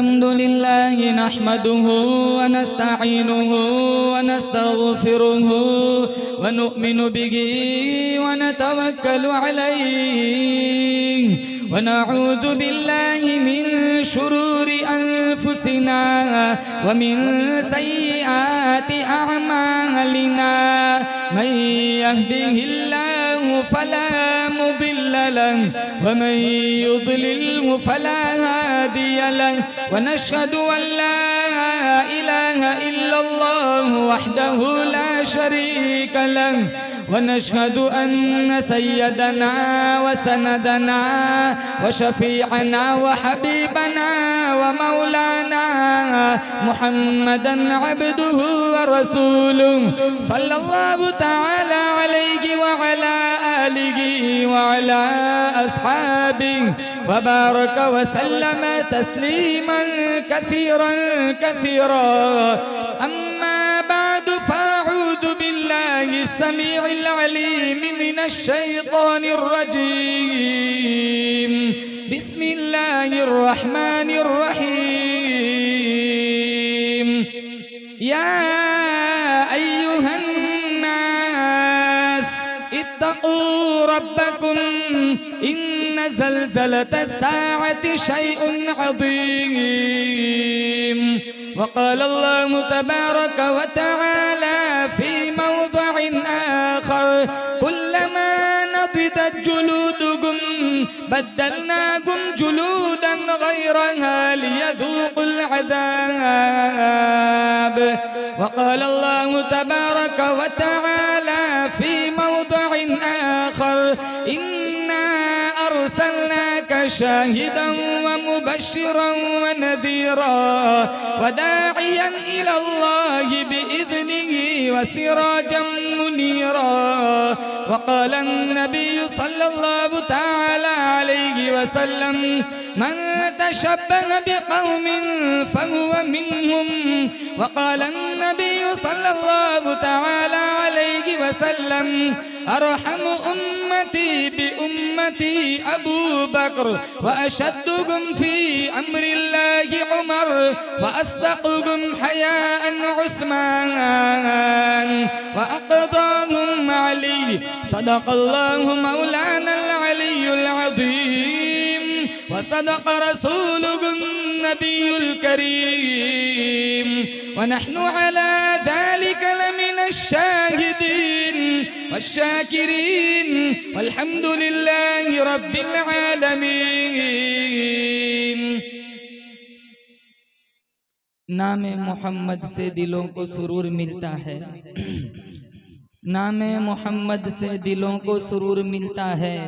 अल्हम्दुलिल्लाह नहमदुहु व नस्तईनुहु व नस्तगफिरुहु व नुमिनु बिही व नतवक्कलु अलैहि व नऊज़ु बिल्लाहि मिन शुरूरि अनफुसिना व मिन सय्यिआति अअमालिना मन यहदिहिल्लाहु फला मुदिल्ल लहु व मन युद्लिलहु फला हादिय लहु व नशहदु अन ला इलाहा इल्लल्लाह वहदहु ला शरीक लहु व नशहदु अन्न सय्यदना व सनदना व शफीअना व हबीबना व मौलाना मुहम्मदन अब्दुहु व रसूलुहु सल्लल्लाहु तआला अलैहि व अला आलिहि व अला अस्हाबिहि व बारक व सल्लम तस्लीमन कसीरन कसीरा अम्मा बादु फ़अऊज़ु बिल्लाहि समीइल अलीम मिनश शैतानिर रजीम बिस्मिल्लाहिर रहमानिर रहीम या अय्युहन नास इत्तक़ू रब्बकुम इन्न ज़लज़लतस साअति शैउन अज़ीम वक़ाल अल्लाहु तबारक व तआला फ़ी मौज़िइन आख़र कुल्लमा नज़िदत जुलूदुकुम बद्दलनाकुम जुलूदन गैरहा लियज़ूक़ुल अज़ाब वक़ाल अल्लाहु तबारक व तआला फ़ी मौज़िइन आख़र इन्ना अरसलनाक शाहिदन व मुबश्शिरन व नज़ीरा व दाइयन इलल्लाहि बिइज़निहि व सिराजन मुनीरा वक़ाल अन्नबिय्यु सल्लल्लाहु तआला अलैहि वसल्लम मन तशब्बह बिक़ौमिन फहुव मिनहुम वक़ाल अन्नबिय्यु सल्लल्लाहु तआला अलैहि वसल्लम अरहमु उम्मती बि उम्मती अबू बकर व अशद्दुहुम फी अम्रिल्लाहि उमर व अस्दक़ुहुम हयाअन उस्मान व अक़दाहुम अली सदक़ल्लाहु मौलानल अलियुल अज़ीम व सदक़ रसूलुहुन नबियुल करीम व नहनु अला ज़ालिक लमिनश शाहिदीन वश्शाकिरीन वल्हम्दुलिल्लाहि रब्बिल आलमीन। नाम मोहम्मद से दिलों को सुरूर मिलता है, नाम मोहम्मद से दिलों को सुरूर मिलता है,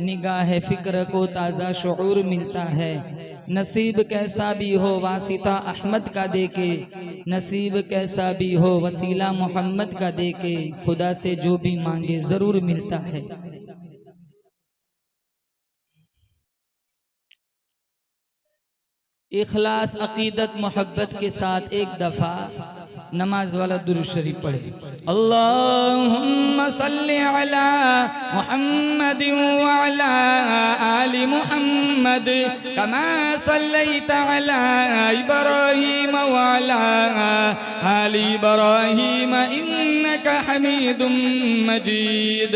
निगाह फिक्र को ताज़ा शुऊर मिलता है। नसीब कैसा भी हो वासिता अहमद का देके, नसीब कैसा भी हो वसीला मोहम्मद का देके, खुदा से जो भी मांगे जरूर मिलता है। इखलास अकीदत मोहब्बत के साथ एक दफा नमाज वाला दुरूद शरीफ पढ़े। अल्लाहुम्मा सल्लि अला मुहम्मद व अला आलि मुहम्मद कमा सल्लैता अला इब्राहीम व अला आलि इब्राहीम इन्नका हमीदुम मजीद।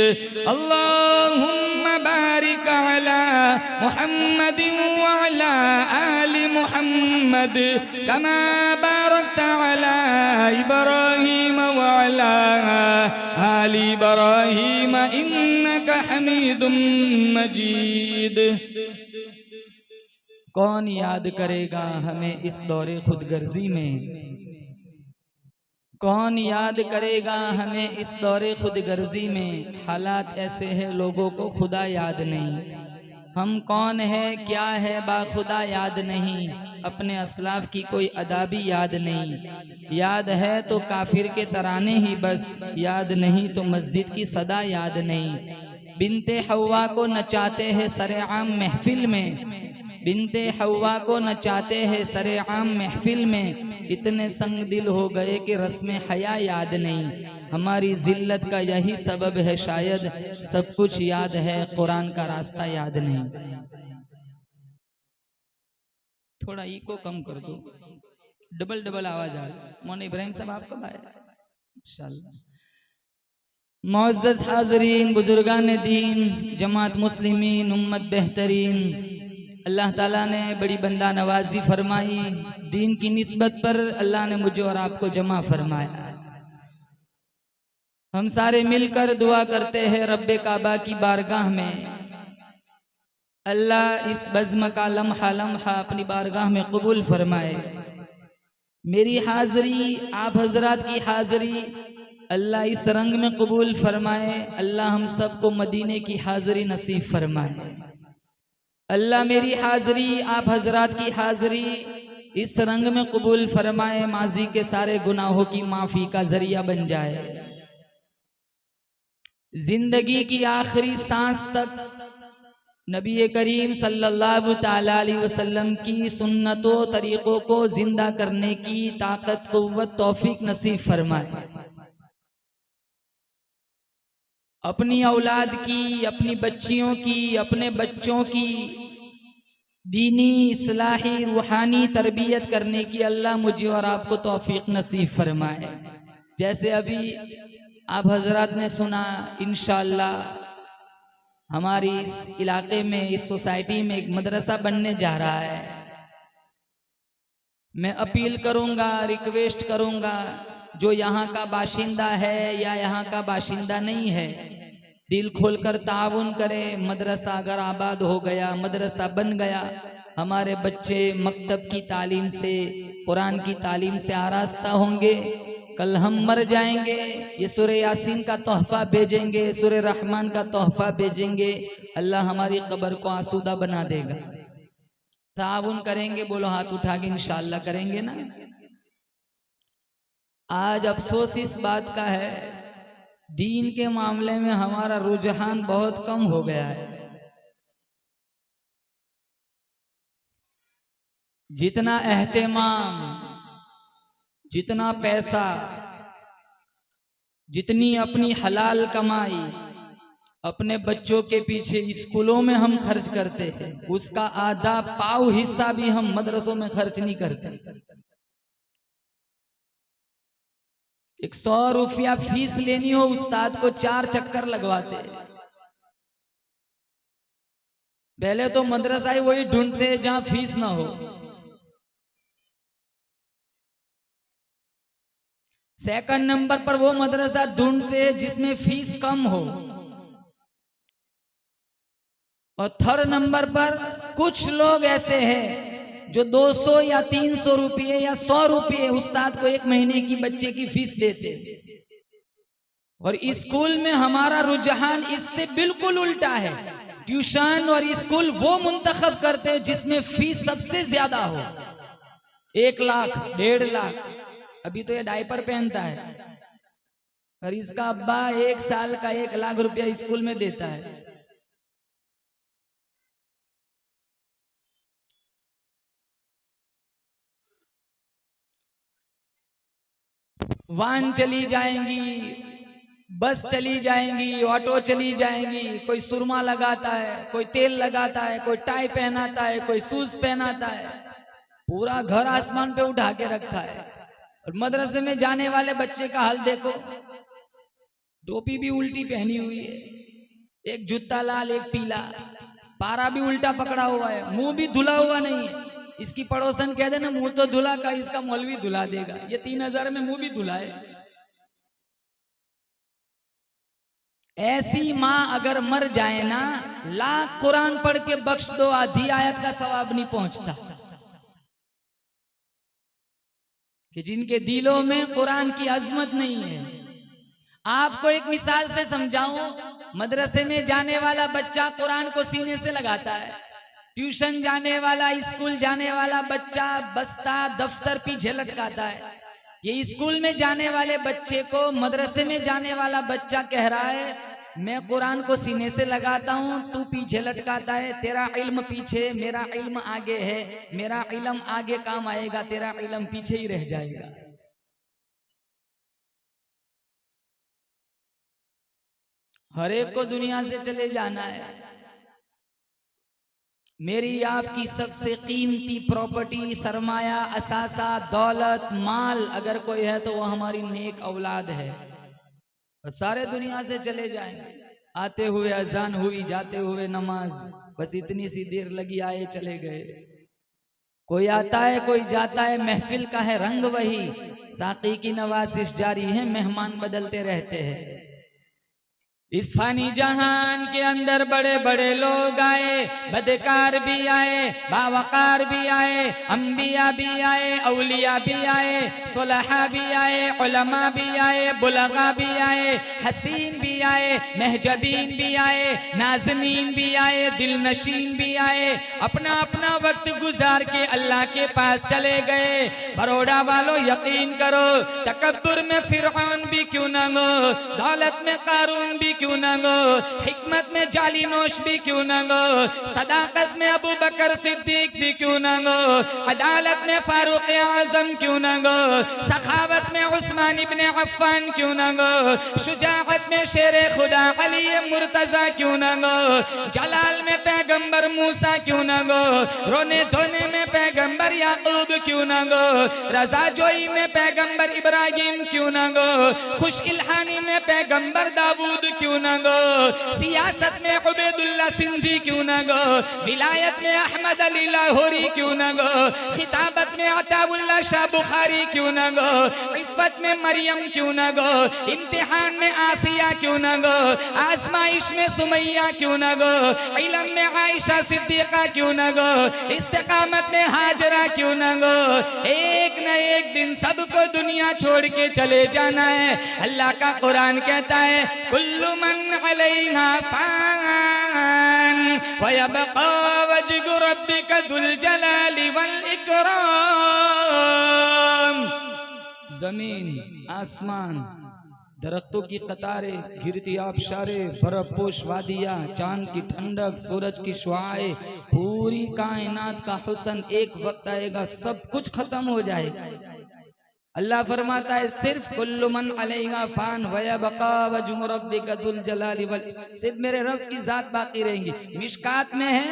अल्लाहुम्मा बारिक अला मुहम्मद व अला आलि मुहम्मद कमा बारकता अला इब्राहीम व अला आलि इब्राहीम इन्नका हमीदुम मजीद। कौन याद करेगा हमें इस दौरे खुदगर्जी में, कौन याद करेगा हमें इस दौरे खुदगर्जी में। हालात ऐसे हैं लोगों को खुदा याद नहीं, हम कौन है क्या है बाखुदा याद नहीं, अपने असलाफ की कोई अदा भी याद नहीं। याद है तो काफिर के तराने ही बस, याद नहीं तो मस्जिद की सदा याद नहीं। बिनते हव्वा को नचाते हैं सरेआम महफिल में, बिनते हव्वा को नचाते हैं सरेआम महफिल में। इतने संग दिल हो गए कि रस्म हया याद नहीं। हमारी जिल्लत का यही सबब है शायद, सब कुछ याद है कुरान का रास्ता याद नहीं। थोड़ा इको कम कर दो, डबल डबल आवाज आ रही। मौलाना इब्राहिम साहब आप कब आए? इंशाल्लाह। मुअज़्ज़ज़ हाज़रीन, बुजुर्गान दीन, जमात मुस्लिमीन, उम्मत बेहतरीन, अल्लाह ताला ने बड़ी बंदा नवाजी फरमाई। दीन की निस्बत पर अल्लाह ने मुझे और आपको जमा फरमाया। हम सारे मिलकर दुआ करते हैं रब्बे काबा की बारगाह में, अल्लाह इस बज़्म का लम्हा लम्हा अपनी बारगाह में कबूल फरमाए। मेरी हाज़री, आप हजरात की हाज़री अल्लाह इस रंग में कबूल फरमाए। अल्लाह हम सबको मदीने की हाज़री नसीब फरमाए। अल्लाह मेरी हाज़री, आप हजरात की हाज़री इस रंग में कबूल फरमाए, माजी के सारे गुनाहों की माफ़ी का जरिया बन जाए। जिंदगी की आखिरी सांस तक नबी करीम सल्लल्लाहु ताला अलैहि वसल्लम की सुन्नतों तरीक़ों को जिंदा करने की ताकत, क़ुव्वत, तौफीक नसीब फरमाए। अपनी औलाद की, अपनी बच्चियों की, अपने बच्चों की दीनी, इस्लाही, रूहानी तरबियत करने की अल्लाह मुझे और आपको तौफीक नसीब फरमाए। जैसे अभी आप हजरात ने सुना, इंशाअल्लाह हमारी इस इलाके में, इस सोसाइटी में एक मदरसा बनने जा रहा है। मैं अपील करूंगा, रिक्वेस्ट करूंगा, जो यहाँ का बाशिंदा है या यहाँ का बाशिंदा नहीं है, दिल खोलकर ताउन करे। मदरसा अगर आबाद हो गया, मदरसा बन गया, हमारे बच्चे मकतब की तालीम से, कुरान की तालीम से आरास्ता होंगे। कल हम मर जाएंगे, ये सूरह यासीन का तोहफा भेजेंगे, सूरह रहमान का तोहफा भेजेंगे। अल्लाह हमारी कब्र को आसूदा बना देगा। ताउन करेंगे, बोलो हाथ उठा के इंशाअल्लाह करेंगे ना। आज अफसोस इस बात का है, दीन के मामले में हमारा रुझान बहुत कम हो गया है। जितना एहतेमाम, जितना पैसा, जितनी अपनी हलाल कमाई अपने बच्चों के पीछे स्कूलों में हम खर्च करते हैं, उसका आधा पाव हिस्सा भी हम मदरसों में खर्च नहीं करते। 100 रुपया फीस लेनी हो, उस्ताद को 4 चक्कर लगवाते। पहले तो मदरसा ही वही ढूंढते जहां फीस ना हो। सेकंड नंबर पर वो मदरसा ढूंढते जिसमें फीस कम हो। और थर्ड नंबर पर कुछ लोग ऐसे हैं जो 200 या 300 रुपये या 100 रुपये उस्ताद को एक महीने की बच्चे की फीस देते। और स्कूल में हमारा रुझान इससे बिल्कुल उल्टा है। ट्यूशन और स्कूल वो मुंतखब करते हैं जिसमें फीस सबसे ज्यादा हो। 1 लाख, 1.5 लाख। अभी तो ये डायपर पहनता है और इसका अब्बा 1 साल का 1 लाख रुपया स्कूल में देता है। वाहन चली जाएंगी, बस चली जाएंगी, ऑटो चली जाएंगी, कोई सुरमा लगाता है, कोई तेल लगाता है, कोई टाई पहनाता है, कोई शूज पहनाता है, पूरा घर आसमान पे उठा के रखा है। और मदरसे में जाने वाले बच्चे का हाल देखो, टोपी भी उल्टी पहनी हुई है, एक जूता लाल, एक पीला, पारा भी उल्टा पकड़ा हुआ है, मुंह भी धुला हुआ नहीं है। इसकी पड़ोसन कह देना मुंह तो धुला का, इसका मौलवी धुला देगा। ये 3000 में मुंह भी धुलाए। ऐसी माँ अगर मर जाए ना, लाख कुरान पढ़ के बख्श दो, आधी आयत का सवाब नहीं पहुंचता। कि जिनके दिलों में कुरान की अजमत नहीं है। आपको एक मिसाल से समझाऊं, मदरसे में जाने वाला बच्चा कुरान को सीने से लगाता है। ट्यूशन जाने वाला, स्कूल जाने वाला बच्चा बस्ता दफ्तर पीछे लटकाता है। ये स्कूल में जाने वाले बच्चे को मदरसे में जाने वाला बच्चा कह रहा है मैं कुरान को सीने से लगाता हूं, तू पीछे लटकाता है। तेरा इल्म पीछे, मेरा इल्म आगे है। मेरा इल्म आगे काम आएगा, तेरा इल्म पीछे ही रह जाएगा। हर एक को दुनिया से चले जाना है। मेरी आपकी सबसे कीमती प्रॉपर्टी, सरमाया, असासा, दौलत, माल अगर कोई है तो वो हमारी नेक औलाद है। सारे दुनिया से चले जाएंगे, आते हुए अजान हुई, जाते हुए नमाज, बस इतनी सी देर लगी, आए चले गए। कोई आता है कोई जाता है, महफिल का है रंग वही, साकी की नवाजिश जारी है, मेहमान बदलते रहते हैं। इस फानी जहान के अंदर बड़े बड़े लोग आए, बदकार भी आए, बावकार भी आए, अंबिया भी आए, औलिया भी आए, सुलहा भी आए, उलमा भी आए, बुलगा भी आए, हसीन भी आए, महजबीन भी आए, नाज़नीन भी आए, दिलनशीन भी आए। अपना अपना वक्त गुजार के अल्लाह के पास चले गए। बरोड़ा वालों यकीन करो, तकब्बुर में फिरौन भी क्यों न हो, दौलत में कारून भी क्यों न हो, हिकमत में जाली नोश भी क्यों न हो, सदाकत में अबू बकर सिद्दीक भी क्यों न हो, अदालत में फारूक आजम क्यों न हो, सखावत में उस्मान इब्ने अफ्फान क्यों न हो, शुजाअत में शेर खुदा अली मुर्तजा क्यों न हो, जलाल में पैगंबर मूसा क्यों न हो, रोने धोने में पैगंबर याकूब क्यों न हो, रजा जोई में पैगंबर इब्राहिम क्यों न हो, खुश इल्हानी में पैगंबर दाऊद क्यों न हो, सियासत में उबैदुल्लाह सिंधी क्यों न हो, विलायत में अहमद अली लाहौरी क्यों न हो, खिताबत में अताउल्लाह शाह बुखारी क्यों न हो, इफ़्फ़त में मरियम क्यों न हो, इम्तिहान में आसिया क्यों न हो, आजमाइश में सुमैया क्यों न हो, इल्म में आयशा सिद्दीका क्यों न हो, इस्तिकामत में हाजरा क्यों न हो। एक न एक दिन सबको दुनिया छोड़ के चले जाना है। अल्लाह का कुरान कहता है, कुल्लु मन अलैहा फान व यबका वज्हु रब्बिका जुल जलाली वल इकराम। जमीन, आसमान, दरख्तों की कतारें, गिरती आबशारें, बर्फपोश वादियाँ, चांद की ठंडक, सूरज की शुआएं, पूरी कायनात का हुस्न, एक वक्त आएगा सब कुछ खत्म हो जाएगा। अल्लाह फरमाता है सिर्फ कुल्लु मन अलैहा फान व यबका वज्हु रब्बिका जुल जलाली वल, सिर्फ मेरे रब की जात बाकी रहेंगी। मिशकात में है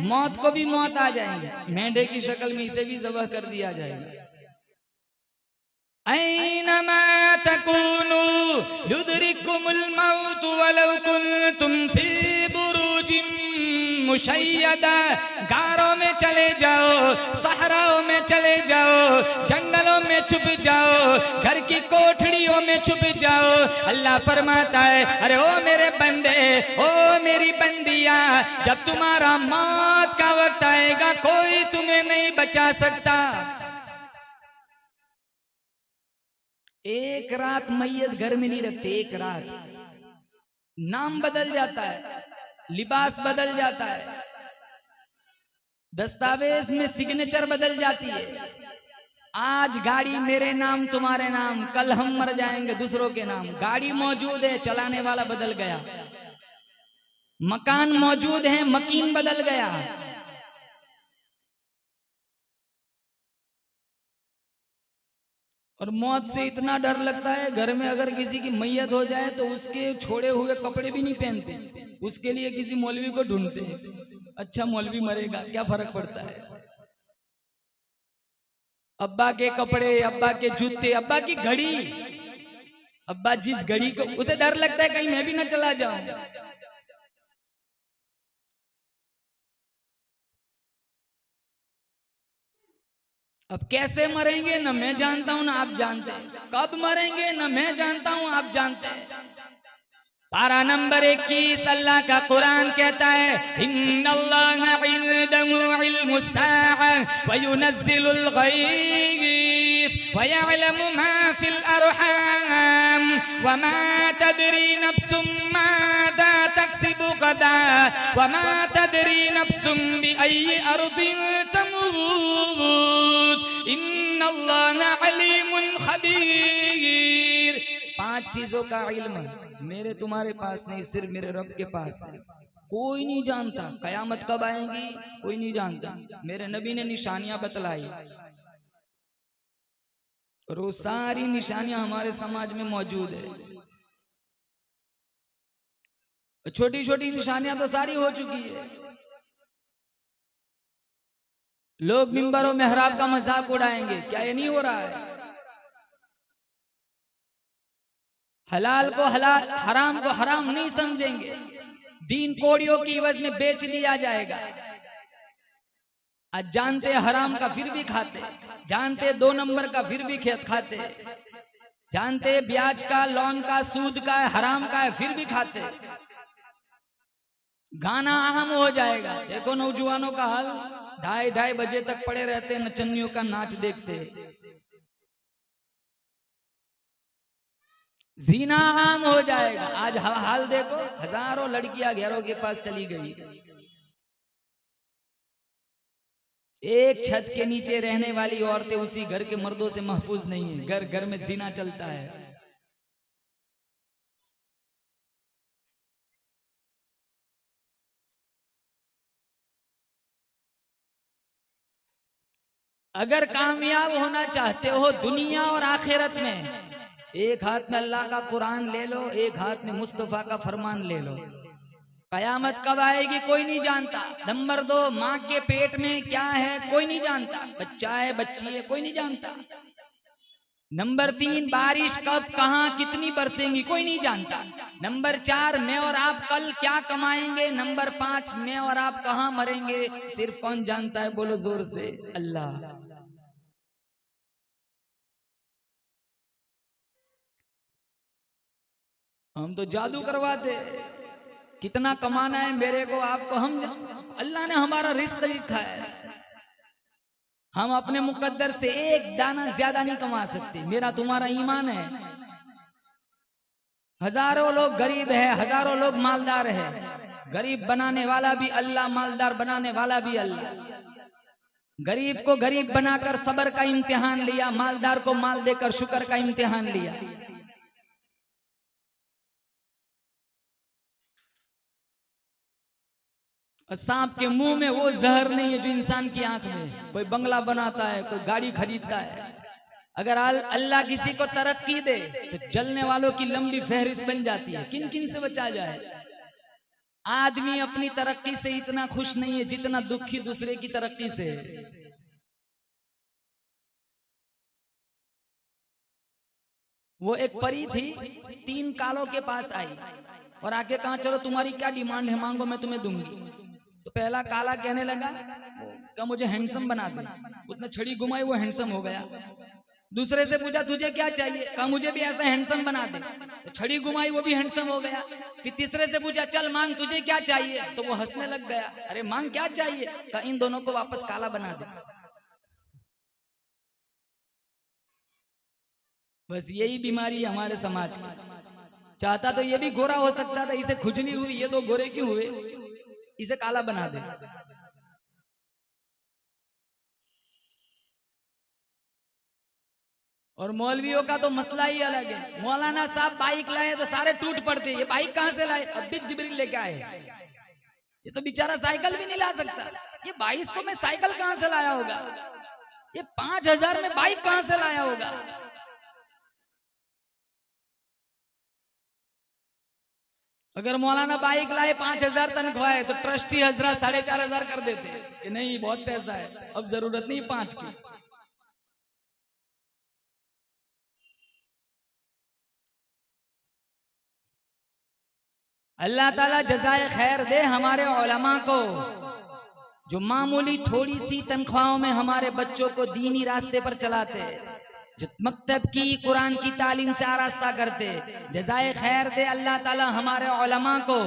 मौत को भी मौत आ जाएंगे, मेंढे की शक्ल में इसे भी ज़बह कर दिया जाएगा। ऐनमा तकूनु युदरिकुमुल मौत वलौ कुंतुम फी बुरूजिन मुशय्यदा। गारों में चले जाओ, सहराओं में चले जाओ, जंगलों में छुप जाओ, घर की कोठड़ियों में छुप जाओ। अल्लाह फरमाता है, अरे ओ मेरे बंदे, ओ मेरी बंदिया, जब तुम्हारा मौत का वक्त आएगा कोई तुम्हें नहीं बचा सकता। एक रात मैयत घर में नहीं रखते, एक रात नाम बदल जाता है, लिबास बदल जाता है, दस्तावेज में सिग्नेचर बदल जाती है। आज गाड़ी मेरे नाम तुम्हारे नाम, कल हम मर जाएंगे दूसरों के नाम। गाड़ी मौजूद है, चलाने वाला बदल गया। मकान मौजूद है, मकीन बदल गया। और मौत से इतना डर लगता है, घर में अगर किसी की मैयत हो जाए तो उसके छोड़े हुए कपड़े भी नहीं पहनते, उसके लिए किसी मौलवी को ढूंढते हैं। अच्छा मौलवी मरेगा, क्या फर्क पड़ता है। अब्बा के कपड़े, अब्बा के जूते, अब्बा की घड़ी, अब्बा जिस घड़ी को, उसे डर लगता है कहीं मैं भी ना चला जाऊं। अब कैसे मरेंगे न मैं जानता हूं ना आप जानते हैं, कब मरेंगे न मैं जानता हूं आप जानते हैं। पारा नंबर 21 अल्लाह का कुरान कहता है, इन्नल्लाहा इंदहु इल्मुस्साअ व युनज़्ज़िलुल गैज़ व यअलमु मा फिल अरहाम व मा तदरी नफ्सुम माज़ा तक्सिबु गदा व मा तदरी नफ्सुम बिअय्यि अर्दिन तमूत इन्नल्लाहा अलीमुन खबीर। 5 चीजों का इल्म मेरे तुम्हारे पास नहीं, सिर्फ मेरे रब के पास है। कोई नहीं जानता कयामत कब आएगी, कोई नहीं जानता। मेरे नबी ने निशानियां बतलाई और वो सारी निशानियां हमारे समाज में मौजूद है। छोटी छोटी निशानियां तो सारी हो चुकी है। लोग मिंबर और मेहराब का मजाक उड़ाएंगे, क्या ये नहीं हो रहा है? हलाल को हलाल, हराम को हराम नहीं समझेंगे, दीन कोड़ियों की इवज में बेच दिया जाएगा। आज जानते हराम का फिर भी खाते, जानते 2 नंबर का फिर भी खाते, जानते ब्याज का, लोन का, सूद का है, हराम का है, फिर भी खाते। गाना आम हो जाएगा। देखो नौजवानों का हाल, 2:30 बजे तक पड़े रहते, नचनियों का नाच देखते। जीना आम हो जाएगा। आज हाल देखो, हजारों लड़कियां घरों के पास चली गई। एक छत के नीचे रहने वाली औरतें उसी घर के मर्दों से महफूज नहीं है। घर घर में जीना चलता है। अगर कामयाब होना चाहते हो दुनिया और आखिरत में, एक हाथ में अल्लाह का कुरान ले लो, एक हाथ में मुस्तफा का फरमान ले लो। कयामत कब आएगी कोई नहीं जानता। नंबर 2, माँ के पेट में क्या है कोई नहीं जानता, बच्चा है बच्ची है कोई नहीं जानता। नंबर 3, बारिश कब कहाँ कितनी बरसेंगी कोई नहीं जानता। नंबर 4, मैं और आप कल क्या कमाएंगे। नंबर 5, मैं और आप कहाँ मरेंगे सिर्फ कौन जानता है, बोलो जोर से, अल्लाह। हम तो जादू करवाते, कितना कमाना है मेरे को आपको, हम अल्लाह ने हमारा रिस्क लिखा है, हम अपने मुकद्दर से एक दाना ज्यादा नहीं कमा सकते। मेरा तुम्हारा ईमान है। हजारों लोग गरीब है, हजारों लोग मालदार है। गरीब बनाने वाला भी अल्लाह, मालदार बनाने वाला भी अल्लाह। गरीब को गरीब बनाकर सब्र का इम्तिहान लिया, मालदार को माल देकर शुक्र का इम्तिहान लिया। सांप के मुंह में वो जहर नहीं है जो इंसान की आंख में। कोई बंगला बनाता है, कोई गाड़ी खरीदता है। अगर अल्लाह किसी को तरक्की दे तो जलने वालों की लंबी फहरिस्त बन जाती है। किन किन से बचा जाए। आदमी अपनी तरक्की से इतना खुश नहीं है जितना दुखी दूसरे की तरक्की से। वो एक परी थी, 3 कालों के पास आई और आके कहा चलो तुम्हारी क्या डिमांड है, मांगो मैं तुम्हें दूंगी। तो पहला काला कहने लगा कि मुझे हैंडसम बना दे। उसने छड़ी घुमाई, वो हैंडसम हो गया। दूसरे से पूछा तुझे क्या चाहिए, कहा मुझे भी ऐसा हैंडसम बना दे। तो छड़ी घुमाई, वो भी हैंडसम हो गया। फिर तीसरे से पूछा चल मांग तुझे क्या चाहिए, तो वो हंसने लग गया। अरे मांग क्या चाहिए, कहा इन दोनों को वापस काला बना दे। बस यही बीमारी है हमारे समाज की। चाहता तो ये भी गोरा हो सकता था, इसे खुजली हुई, ये 2 गोरे क्यों हुए, इसे काला बना दे। और मौलवियों का तो मसला ही अलग है। मौलाना साहब बाइक लाए तो सारे टूट पड़ते, ये बाइक कहां से लाए, अब भी जिब्रील लेके आए। ये तो बेचारा साइकिल भी नहीं ला सकता। ये 2200 में साइकिल कहां से लाया होगा, ये 5000 में बाइक कहां से लाया होगा। अगर मौलाना बाइक लाए 5000 तनख्वाह है तो ट्रस्टी हजरत 4500 कर देते कि नहीं बहुत पैसा है, अब जरूरत नहीं 5 की। अल्लाह ताला जज़ाए खैर दे हमारे उलमा को, जो मामूली थोड़ी सी तनख्वाहों में हमारे बच्चों को दीनी रास्ते पर चलाते, जो मकतब की कुरान की तालीम से आरास्ता करते। जज़ाए खैर दे अल्लाह ताला हमारे उलमा को,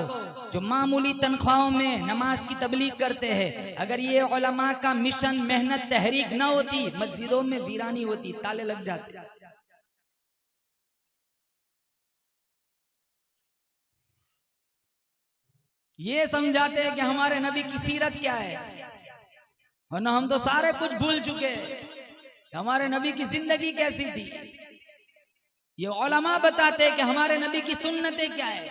जो मामूली तनख्वाहों में नमाज की तबलीग करते हैं। अगर ये उलमा का मिशन, मेहनत, तहरीक न होती, मस्जिदों में वीरानी होती, ताले लग जाते। ये समझाते हैं कि हमारे नबी की सीरत क्या है, और ना हम तो सारे कुछ भूल चुके हैं। हमारे नबी की जिंदगी कैसी थी, ये उलमा बताते हैं कि हमारे नबी की सुन्नतें क्या है।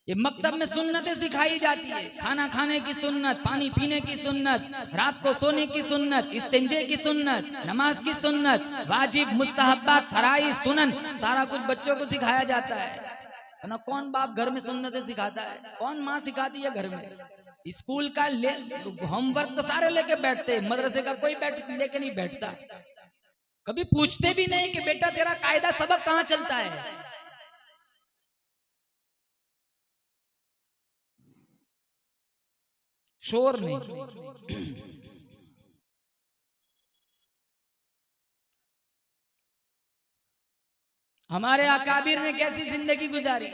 ये मकतब में सुन्नतें सिखाई जाती है, खाना खाने की सुन्नत, पानी पीने की सुन्नत, रात को सोने की सुन्नत, इस्तिंजे की सुन्नत, नमाज की सुन्नत, वाजिब, मुस्तहब्बात, फराइज, सुनन, सारा कुछ बच्चों को सिखाया जाता है। ना कौन बाप घर में सुन्नतें सिखाता है, कौन माँ सिखाती है घर में। स्कूल का होमवर्क तो सारे लेके बैठते, मदरसे का कोई लेके नहीं बैठता। कभी पूछते भी नहीं कि बेटा तेरा कायदा सबक कहां चलता है। शोर नहीं। हमारे अकाबिर ने कैसी जिंदगी गुजारी।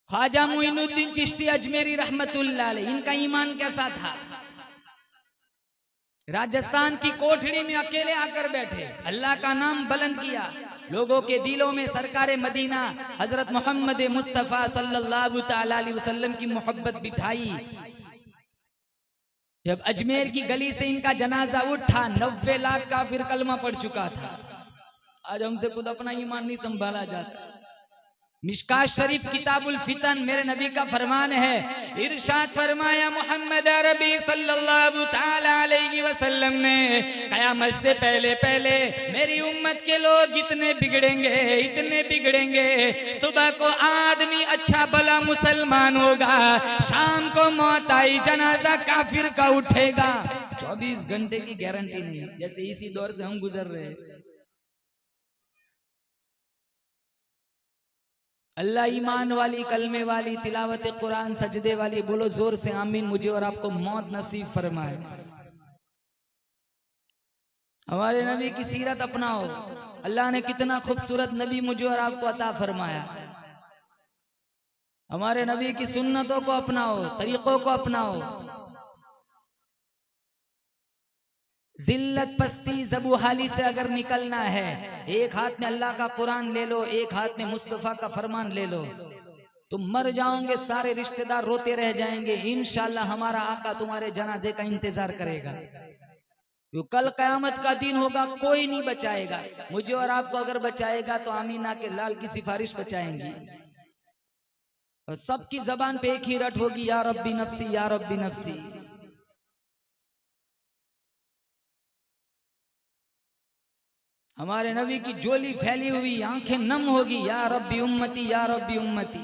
ख्वाजा मोइनुद्दीन चिश्ती अजमेरी रहमतुल्लाह अलैह, इनका ईमान कैसा था। राजस्थान की कोठड़ी में अकेले आकर बैठे, अल्लाह का नाम बुलंद किया, लोगों के दिलों में सरकारे मदीना हजरत मोहम्मद मुस्तफ़ा सल्लल्लाहु तआला अलैहि वसल्लम की मोहब्बत बिठाई। जब अजमेर की गली से इनका जनाजा उठा, 90 लाख काफिर कलमा पड़ चुका था। आज हमसे खुद अपना ईमान नहीं संभाला जाता। मिशकात शरीफ किताबुल फितन, मेरे नबी का फरमान है, इरशाद फरमाया मोहम्मद अरबी सल्लल्लाहु तआला अलैहि वसल्लम ने, कयामत से पहले पहले मेरी उम्मत के लोग इतने बिगड़ेंगे। सुबह को आदमी अच्छा भला मुसलमान होगा, शाम को मौत आई जनाजा काफिर का उठेगा। 24 घंटे की गारंटी नहीं, जैसे इसी दौर से हम गुजर रहे हैं। अल्लाह ईमान वाली, कलमे वाली, तिलावत कुरान, सजदे वाली, बोलो जोर से आमीन, मुझे और आपको मौत नसीब फरमाए। हमारे नबी की सीरत अपनाओ। अल्लाह ने कितना खूबसूरत नबी मुझे और आपको अता फरमाया। हमारे नबी की सुन्नतों को अपनाओ, तरीकों को अपनाओ। जिल्लत, पस्ती, ज़बूहाली से अगर निकलना है, एक हाथ में अल्लाह का कुरान ले लो, एक हाथ में मुस्तफ़ा का फरमान ले लो, तुम मर जाओगे, सारे रिश्तेदार रोते रह जाएंगे, इंशाअल्लाह हमारा आका तुम्हारे जनाजे का इंतजार करेगा। तो कल क़यामत का दिन होगा, कोई नहीं बचाएगा। मुझे और आपको अगर बचाएगा तो आमीना के लाल की सिफारिश बचाएंगी। और सबकी जबान पे एक ही रट होगी, या रब्बी नफ्सी, या रब्बी नफ्सी। हमारे नबी की जोली फैली हुई, आंखें नम होगी, या रब्बी उम्मती, या रब्बी उम्मती।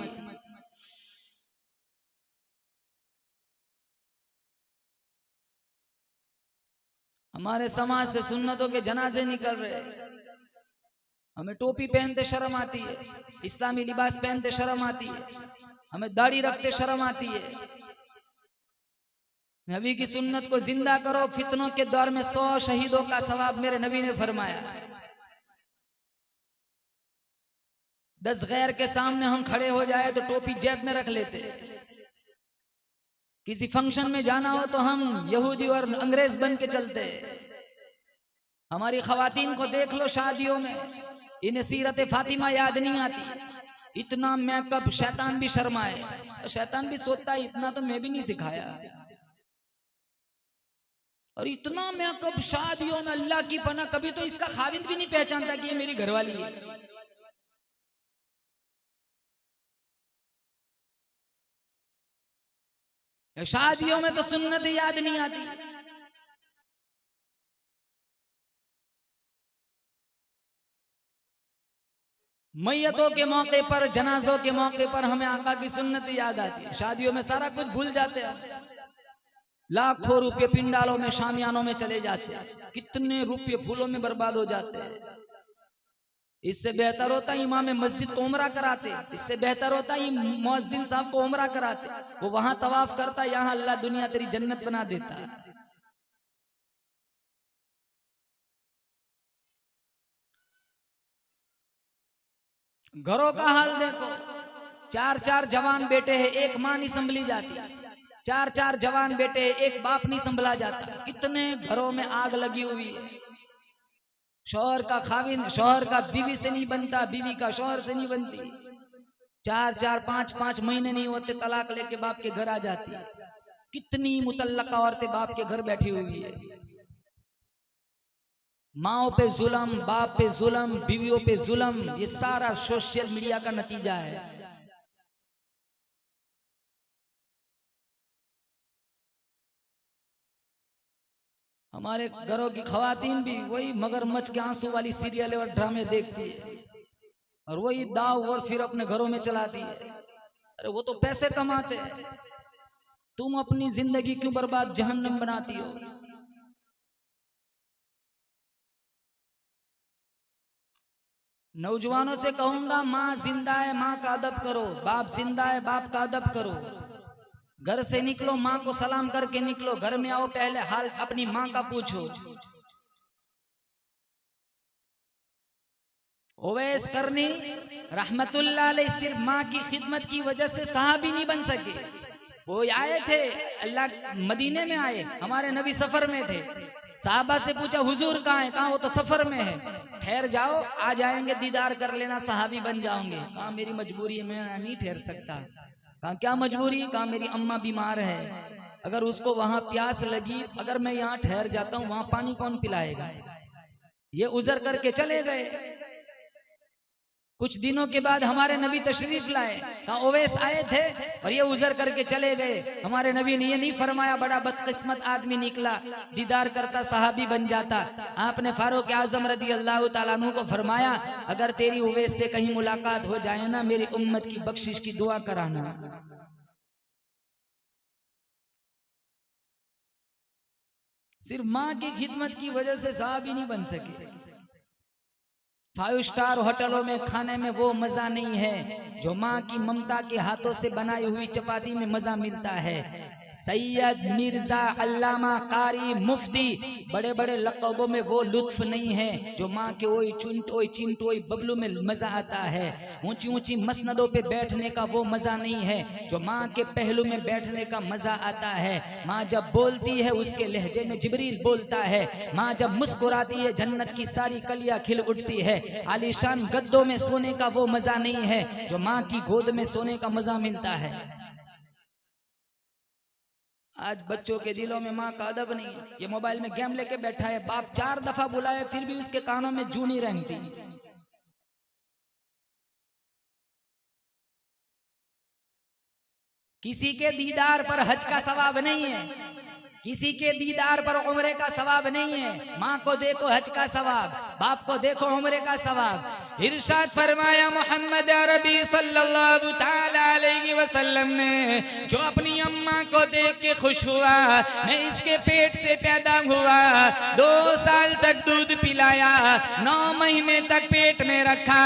हमारे समाज से सुन्नतों के जनाजे निकल रहे। हमें टोपी पहनते शर्म आती है, इस्लामी लिबास पहनते शर्म आती है, हमें दाढ़ी रखते शर्म आती है। नबी की सुन्नत को जिंदा करो। फितनों के दौर में 100 शहीदों का सवाब मेरे नबी ने फरमाया। 10 गैर के सामने हम खड़े हो जाए तो टोपी जेब में रख लेते। किसी फंक्शन में जाना हो तो हम यहूदी और अंग्रेज बन के चलते। हमारी खवातीन को देख लो शादियों में, इन्हें सीरत फातिमा याद नहीं आती। इतना मेकअप, शैतान भी शर्माए। शैतान भी सोचता है इतना तो मैं भी नहीं सिखाया। और इतना मेकअप शादियों में, अल्लाह की पनाह, कभी तो इसका खाविंद भी नहीं पहचानता कि ये मेरी घरवाली है। शादियों में तो सुन्नत याद नहीं आती। मैयतों के मौके पर, जनाजों के मौके पर हमें आका की सुन्नत याद आती है। शादियों में सारा कुछ भूल जाते हैं। लाखों रुपए पिंडालों में, शामियानों में चले जाते हैं। कितने रुपए फूलों में बर्बाद हो जाते हैं। इससे बेहतर होता है इमाम मस्जिद को उमरा कराते। इससे बेहतर होता है मुअज्जिन साहब को उमरा कराते। वो वहां तवाफ करता, यहाँ अल्लाह दुनिया तेरी जन्नत बना देता है। घरों का हाल देखो। 4-4 जवान बेटे हैं, एक मां नहीं संभली जाती। 4-4 जवान बेटे, एक बाप नहीं संभला जाता। कितने घरों में आग लगी हुई है। शौहर का खाविन, शौहर का बीवी से नहीं बनता, बीवी का शौहर से नहीं बनती। 4-4, 5-5 महीने नहीं होते, तलाक लेके बाप के घर आ जाती है। कितनी मुतल्लका औरतें बाप के घर बैठी हुई है। माओ पे जुल्म, बाप पे जुल्म, बीवियों पे जुल्म, ये सारा सोशल मीडिया का नतीजा है। हमारे घरों की खवातीन भी वही मगरमच्छ के आंसू वाली सीरियल और ड्रामे देखती है। और वही दाव और फिर अपने घरों में चलाती है। अरे वो तो पैसे कमाते हैं, तुम अपनी जिंदगी क्यों बर्बाद जहन्नम बनाती हो। नौजवानों से कहूंगा, माँ जिंदा है माँ का अदब करो, बाप जिंदा है बाप का अदब करो। घर से निकलो माँ को सलाम करके निकलो, घर में आओ पहले हाल अपनी माँ का पूछो। ओवैस करनी रहमतुल्लाह अलैह सिर्फ माँ की खिदमत की वजह से सहाबी नहीं बन सके। वो आए थे अल्लाह मदीने में आए, हमारे नबी सफर में थे, साहबा से पूछा हुजूर कहाँ है, कहाँ वो तो सफर में है, ठहर जाओ आ जाएंगे दीदार कर लेना सहाबी बन जाओगे। कहा मेरी मजबूरी है मैं नहीं ठहर सकता। कहा क्या मजबूरी, कहा मेरी अम्मा बीमार है, अगर उसको वहां प्यास लगी, अगर मैं यहाँ ठहर जाता हूँ वहां पानी कौन पिलाएगा। ये उजर करके चले गए। कुछ दिनों के बाद हमारे नबी तशरीफ लाए, कहा ओवैस आए थे और ये उजर करके चले गए। हमारे नबी ने ये नहीं फरमाया बड़ा बदकिस्मत आदमी निकला, दीदार करता सहाबी बन जाता। आपने फारूक आजम रदी अल्लाह तआला अन्हु को फरमाया, अगर तेरी ओवैस से कहीं मुलाकात हो जाए ना, मेरी उम्मत की बख्शिश की दुआ कराना। सिर्फ माँ की खिदमत की वजह से सहाबी नहीं बन सके। 5 स्टार होटलों में खाने में वो मजा नहीं है जो माँ की ममता के हाथों से बनाई हुई चपाती में मजा मिलता है। सैयद, मिर्जा, अल्लामा, कारी, मुफ्ती, बड़े बड़े लक़बों में वो लुत्फ नहीं है जो माँ के ओई चुनटोई चिंटोई बबलू में मजा आता है। ऊंची ऊंची मसनदों पे बैठने का वो मजा नहीं है जो माँ के पहलू में बैठने का मजा आता है। माँ जब बोलती है उसके लहजे में जिब्रील बोलता है, माँ जब मुस्कुराती है जन्नत की सारी कलियां खिल उठती है। आलीशान गद्दों में सोने का वो मजा नहीं है जो माँ की गोद में सोने का मजा मिलता है। आज बच्चों के दिलों में माँ का अदब नहीं है। ये मोबाइल में गेम लेके बैठा है, बाप 4 दफा बुलाए फिर भी उसके कानों में जू नहीं रेंगती। किसी के दीदार पर हज का सवाब नहीं है, किसी के दीदार पर उम्रे का सवाब नहीं है। माँ को देखो हज का सवाब, बाप को देखो उम्रे का सवाब। इरशाद फरमाया मोहम्मद अरबी सल्लल्लाहु ताला अलैहि वसल्लम ने, जो अपनी अम्मा को देख के खुश हुआ, मैं इसके पेट से पैदा हुआ, 2 साल तक दूध पिलाया, 9 महीने तक पेट में रखा,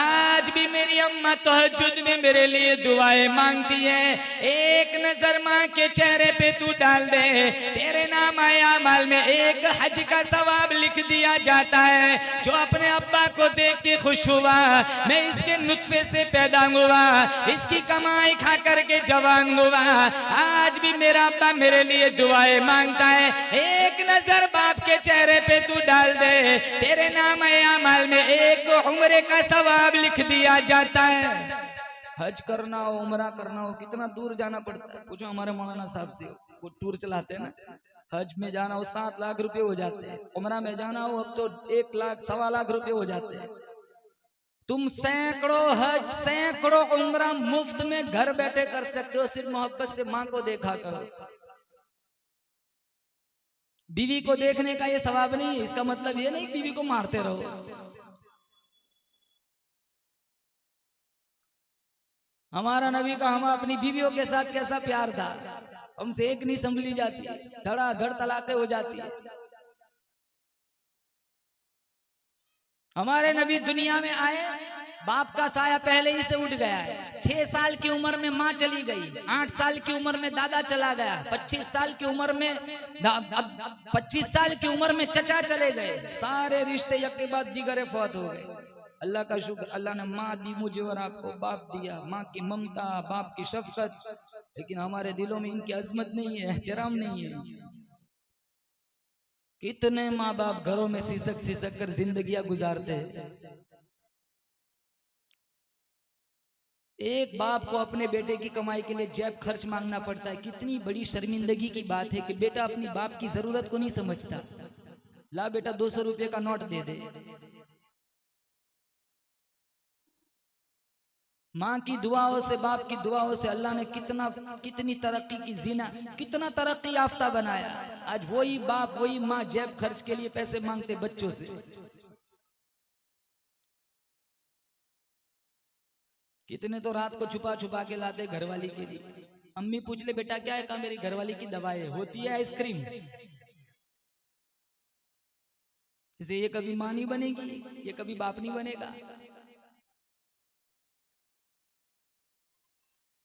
आज भी मेरी अम्मा तहज्जुद में मेरे लिए दुआएं मांगती है। एक नजर माँ के चेहरे पे तू डाल दे, तेरे नाम अमाल में एक हज का सवाब लिख दिया जाता है। जो अपने अब्बा को देख के खुश हुआ, मैं इसके नुत्फे से पैदा हुआ, इसकी कमाई खा करके जवान हुआ, आज भी मेरा अब्बा मेरे लिए दुआएं मांगता है। एक नजर बाप के चेहरे पे तू डाल दे, तेरे नाम अमाल में एक उम्रे का सवाब लिख दिया जाता है। हज करना हो, उमरा करना हो, कितना दूर जाना पड़ता है। पूछो हमारे मौलाना साहब से, वो टूर चलाते हैं ना, हज में जाना हो 7 लाख रुपए हो जाते हैं, उमरा में जाना हो अब तो 1 लाख 1.25 लाख रुपए हो जाते हैं। तुम सैकड़ों हज सैकड़ों उमरा मुफ्त में घर बैठे कर सकते हो, सिर्फ मोहब्बत से माँ को देखा करो। बीवी को देखने का ये सवाब नहीं है, इसका मतलब ये नहीं बीवी को मारते रहो। हमारा नबी का हम अपनी बीवियों के साथ कैसा प्यार था, हमसे एक नहीं संभली जाती, धड़ाधड़ तलाक़ें हो जाती है। हमारे नबी दुनिया में आए, बाप का साया पहले ही से उठ गया है। 6 साल की उम्र में माँ चली गई, 8 साल की उम्र में दादा चला गया, 25 साल की उम्र में 25 साल की उम्र में चचा चले गए, सारे रिश्ते एक के बाद दीगरे फौत हो गए। अल्लाह का शुक्र, अल्लाह ने माँ दी मुझे और आपको, बाप दिया, माँ की ममता, बाप की शफकत, लेकिन हमारे दिलों में इनकी अजमत नहीं है, एहतराम नहीं है। कितने माँ बाप घरों में सिसक सिसक कर जिंदगियां गुजारते हैं। एक बाप को अपने बेटे की कमाई के लिए जेब खर्च मांगना पड़ता है, कितनी बड़ी शर्मिंदगी की बात है कि बेटा अपनी बाप की जरूरत को नहीं समझता। ला बेटा 200 रुपये का नोट दे दे। माँ की दुआओं से, बाप की दुआओं से अल्लाह ने कितनी तरक्की की जीना, कितना तरक्की याफ्ता बनाया। आज वही बाप वही माँ जेब खर्च के लिए पैसे मांगते बच्चों से। कितने तो रात को छुपा छुपा के लाते घरवाली के लिए। अम्मी पूछ ले बेटा क्या है, कहा मेरी घरवाली की दवा है, होती है आइसक्रीम। जैसे ये कभी मां नहीं बनेगी, ये कभी बाप नहीं बनेगा।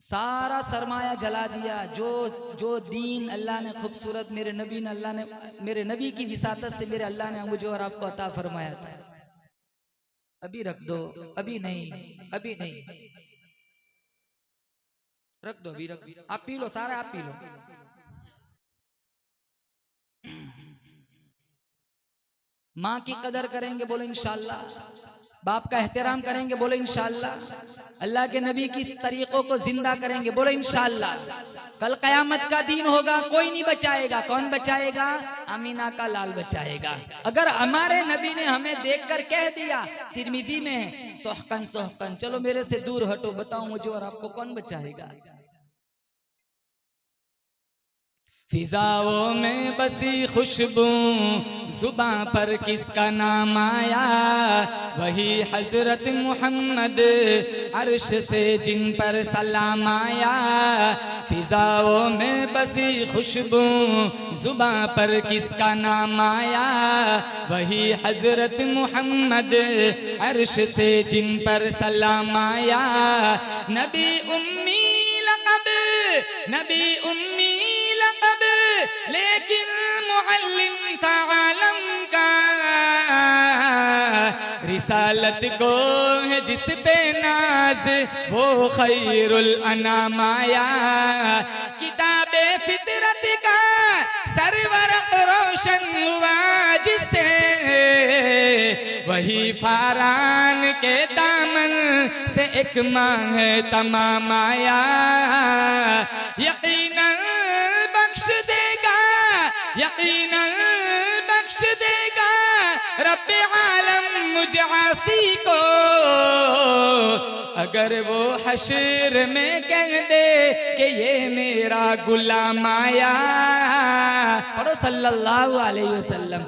सारा सरमाया जला दिया। जो दीन अल्लाह ने खूबसूरत मेरे नबी ने, अल्लाह ने मेरे नबी की विसातत से मेरे अल्लाह ने मुझे और आपको अता फरमाया था, अभी रख दो, अभी नहीं, अभी नहीं, रख दो, अभी रख दो, आप पी लो, सारा आप पी लो। माँ की कदर करेंगे, बोलो इंशाअल्लाह। बाप का एहतराम करेंगे, बोलो इंशाअल्लाह। अल्लाह के नबी की इस तरीकों को जिंदा करेंगे, बोलो इंशाअल्लाह। कल कयामत का दिन होगा, कोई नहीं बचाएगा। कौन बचाएगा? अमीना का लाल बचाएगा। अगर हमारे नबी ने हमें देखकर कह दिया, तिरमिजी में सोहकन सोहकन, चलो मेरे से दूर हटो, बताओ मुझे और आपको कौन बचाएगा? फिजाओं में बसी खुशबू, जुबां पर किसका नाम आया, वही हजरत मोहम्मद, अर्श से जिन पर सलाम आया। फिजाओं में बसी खुशबू, जुबां पर किसका नाम आया, वही हजरत मोहम्मद, अर्श से जिन पर सलाम आया। नबी उम्मी लक़ब, नबी उम्मी लक़ब, लेकिन मुअल्लिम था आलम का। रिसालत को है जिस पे नाज, वो खैरुल अनाम आया। किताबे फितरत का सरवर रोशन हुआ जिससे, वही फारान के दामन से एक माह तमाम आया। यकीनन बख्श देगा, यकीनन बख्श देगा रब्बे आलम मुझे आसी को, अगर वो हश्र में कह दे कि ये मेरा गुलाम आया। पढ़ो सल्लल्लाहु अलैहि वसल्लम।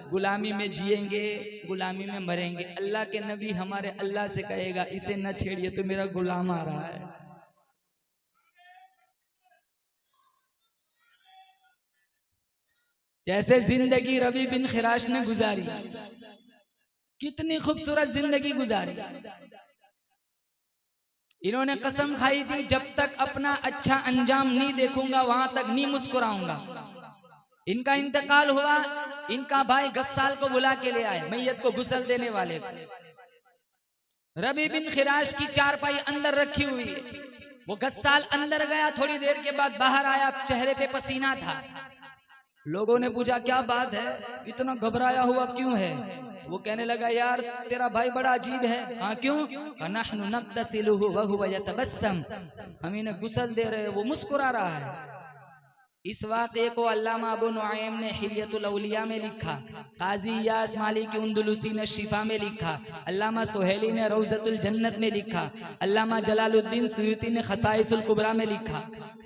गुलामी में जिएंगे, गुलामी में मरेंगे। अल्लाह के नबी हमारे अल्लाह से कहेगा, इसे न छेड़िए तो मेरा गुलाम आ रहा है। जैसे जिंदगी रबी बिन खिराश ने गुजारी, कितनी खूबसूरत जिंदगी गुजारी। इन्होंने कसम खाई थी, जब तक अपना अच्छा अंजाम नहीं देखूंगा वहां तक नहीं मुस्कुराऊंगा। इनका इंतकाल हुआ, इनका भाई गस्साल को बुला के ले आए, मैयत को गुस्ल देने वाले को। रबी बिन खिराश की चारपाई अंदर रखी हुई है। वो गस्साल अंदर गया, थोड़ी देर के बाद बाहर आया, चेहरे पे पसीना था। लोगों ने पूछा क्या बात है, इतना घबराया हुआ क्यों है? वो कहने लगा, यार तेरा भाई बड़ा अजीब है। हाँ क्यों? नहनु नग़्तसिलुहु व हुवा यतबस्सम, हम इन्हें गुस्ल दे रहे, वो मुस्कुरा रहा है। इस वाक़े को अल्लामा अबू नुआइम ने हिल्यतुल औलिया में लिखा, काजी इयास मालिकी उंदुलुसी ने शिफा में लिखा, अल्लामा सुहेली ने रौज़तुल जन्नत में लिखा, अल्लामा जलालुद्दीन सुयूती ने खसाइसुल कुबरा में लिखा।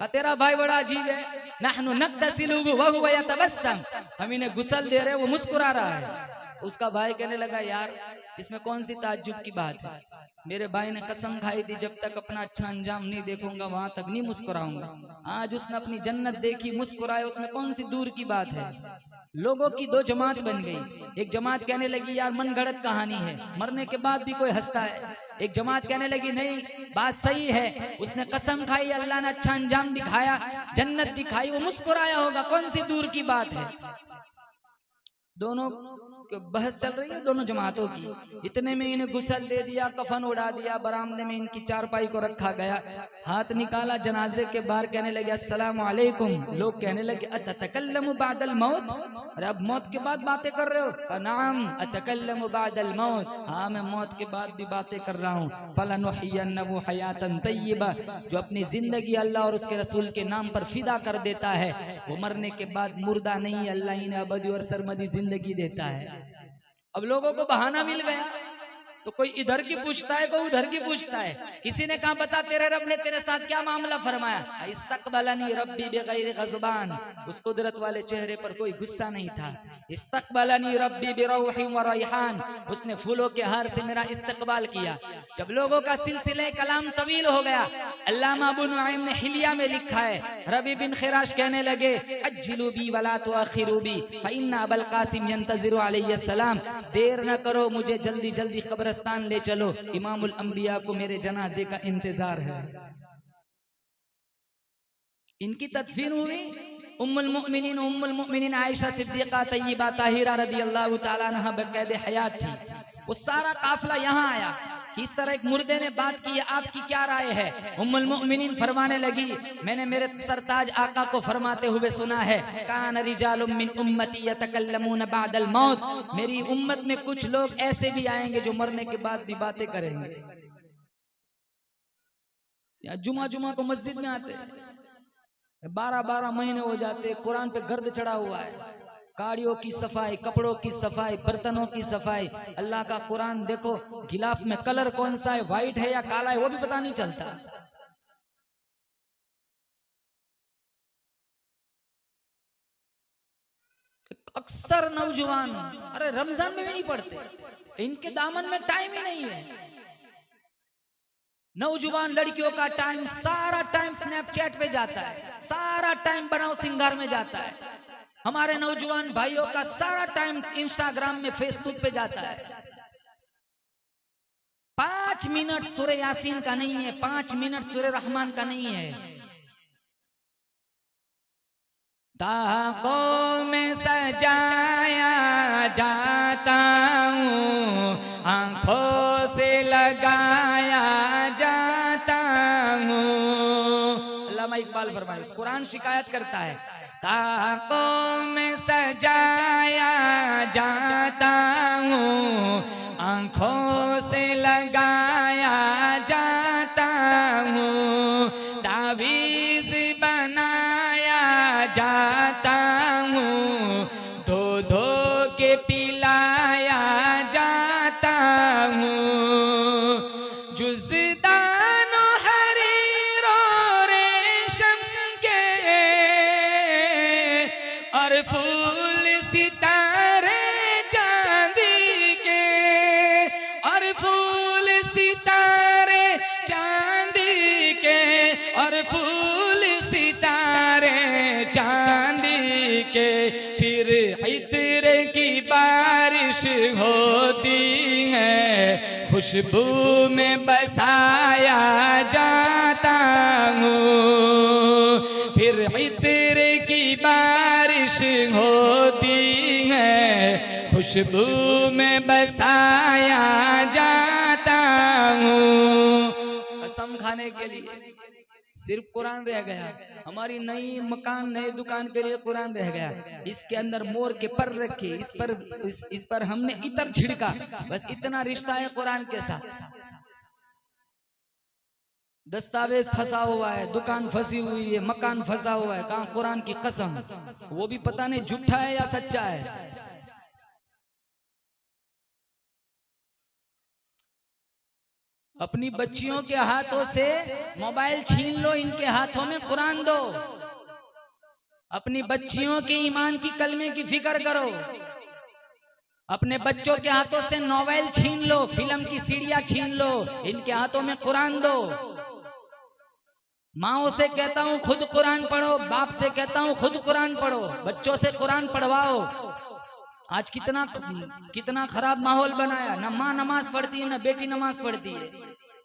तेरा भाई बड़ा अजीब है, नहनु नग़्तसिलुहु व हुवा यतबस्सम, हम इन्हें गुस्ल दे रहे, वो मुस्कुरा रहा है। उसका भाई कहने लगा, यार इसमें कौन सी ताज्जुब की बात है? मेरे भाई ने कसम खाई थी, जब तक अपना अच्छा अंजाम नहीं देखूंगा वहां तक नहीं मुस्कुराऊंगा। आज उसने अपनी जन्नत देखी, मुस्कुराए, उसमें कौन सी दूर की बात है? लोगों की दो जमात बन गई। एक जमात कहने लगी, यार मन गढ़ंत कहानी है, मरने के बाद भी कोई हंसता है। एक जमात कहने लगी, नहीं बात सही है, उसने कसम खाई, अल्लाह ने अच्छा अंजाम दिखाया, जन्नत दिखाई, वो मुस्कुराया होगा, कौन सी दूर की बात है? दोनों बहस चल रही है दोनों जमातों की। इतने में इन्हें गुस्ल दे दिया, कफन उड़ा दिया, बरामदे में इनकी चारपाई को रखा गया, हाथ निकाला जनाजे के बाहर, कहने लगे अस्सलामु अलैकुम। लोग कहने लगे, अततकल्लमु बादल मौत, अरे अब मौत के बाद बातें कर रहे हो? नाम अतकल्लमु बादल मौत, हाँ मैं मौत के बाद भी बातें कर रहा हूँ। फलनुहय्यन्नहु हयातन तय्यबा, जो अपनी जिंदगी अल्लाह और उसके रसूल के नाम पर फिदा कर देता है, वो मरने के बाद मुर्दा नहीं, अल्लाह इन्हें अबदी और सरमदी जिंदगी देता है। अब लोगों को बहाना मिल गया, तो कोई इधर की पूछता है, कोई उधर की पूछता है। किसी ने कहा बता तेरे रब ने तेरे साथ क्या मामला फरमाया? इस्तकबलनी रब्बी बिगैर ग़ज़बान, उस कुदरत वाले चेहरे पर कोई गुस्सा नहीं था। इस्तकबलनी रब्बी बिरौहिन व रैहान, उसने फूलों के हार से मेरा इस्तकबाल किया। जब लोगों का सिलसिले कलाम तवील हो गया, अल्लामा अबू नुआइम ने हिलिया में लिखा है, रबी बिन खिराश कहने लगे अज्जिलू बी वला तुअखिरू बी फइन्ना अबुल कासिम यंतज़िरु अलैहिस्सलाम, देर न करो मुझे जल्दी जल्दी कब्रिस्तान ले चलो, इमामुल अंबिया को मेरे जनाजे का इंतजार है। इनकी तदफीन हुई। उम्मुल मुमिनीन आयशा सिद्दीक़ा तय्यबा ताहिरा रदियल्लाहु ताला अन्हा बक़ैद हयात थी। वो सारा काफिला यहाँ आया कि इस तरह एक मुर्दे ने बात की है, आपकी क्या राय है? उम्मुल मुमिनीन फरमाने लगी, मैंने मेरे सरताज आका को फरमाते हुए सुना है, कान रिजालुम मिन उम्मती यतकल्लमून बादल मौत, मेरी उम्मत में कुछ लोग ऐसे भी आएंगे जो मरने के बाद भी बातें करेंगे। या जुमा को मस्जिद में आते 12 महीने हो जाते, कुरान पे गर्द चढ़ा हुआ है, गाड़ियों की सफाई, कपड़ों की सफाई, बर्तनों की सफाई। अल्लाह का कुरान देखो, गिलाफ में कलर कौन सा है, व्हाइट है या काला है, वो भी पता नहीं चलता। अक्सर नौजवान अरे रमजान में भी नहीं पढ़ते, इनके दामन में टाइम ही नहीं है। नौजवान लड़कियों का टाइम, सारा टाइम स्नैपचैट पे जाता है, सारा टाइम बनाओ सिंगार में जाता है। हमारे नौजवान भाइयों का सारा टाइम इंस्टाग्राम में, फेसबुक पे जाता है। 5 मिनट सूरह यासीन का नहीं है, 5 मिनट सूरह रहमान का नहीं है। ताकों में सजाया जाता हूँ, आंखों से लगाया जाता हूँ। अल्लामा इकबाल फरमाए, कुरान शिकायत करता है, ताकों में सजाया जाता हूँ, आंखों से लगाया जाता हूँ, तावीज़ बनाया जाता हूँ, धो के पिलाया जाता हूँ। जुज़दानो हरीरो रेशम के और फूल सितारे चांदी के, और फूल सितारे चांदी के, और फूल सितारे चांदी के, फिर इत्र की बारिश होती है, खुशबू में बसाया जाता हूँ। फिर इत्र की बारिश होती है, खुशबू में बसाया जाता हूँ। कसम खाने के लिए सिर्फ कुरान रह गया, हमारी नई मकान, नई दुकान के लिए कुरान रह गया। इसके अंदर मोर के पर रखे, इस पर हमने इतर छिड़का, बस इतना रिश्ता है कुरान के साथ। दस्तावेज फंसा हुआ है, दुकान फंसी हुई है, मकान फंसा हुआ है, कहाँ कुरान की कसम, वो भी पता नहीं झूठा है या सच्चा है। अपनी बच्चियों के हाथों से मोबाइल छीन लो, इनके हाथों में कुरान दो। अपनी बच्चियों के ईमान की कलमे की फिक्र करो। अपने बच्चों के हाथों से नोवेल छीन लो, फिल्म की सीडियां छीन लो, इनके हाथों में कुरान दो। माओ से कहता हूँ खुद कुरान पढ़ो, बाप से कहता हूँ खुद कुरान पढ़ो, बच्चों से कुरान पढ़वाओ। आज कितना खराब माहौल बनाया, न माँ नमाज पढ़ती है, न बेटी नमाज पढ़ती है,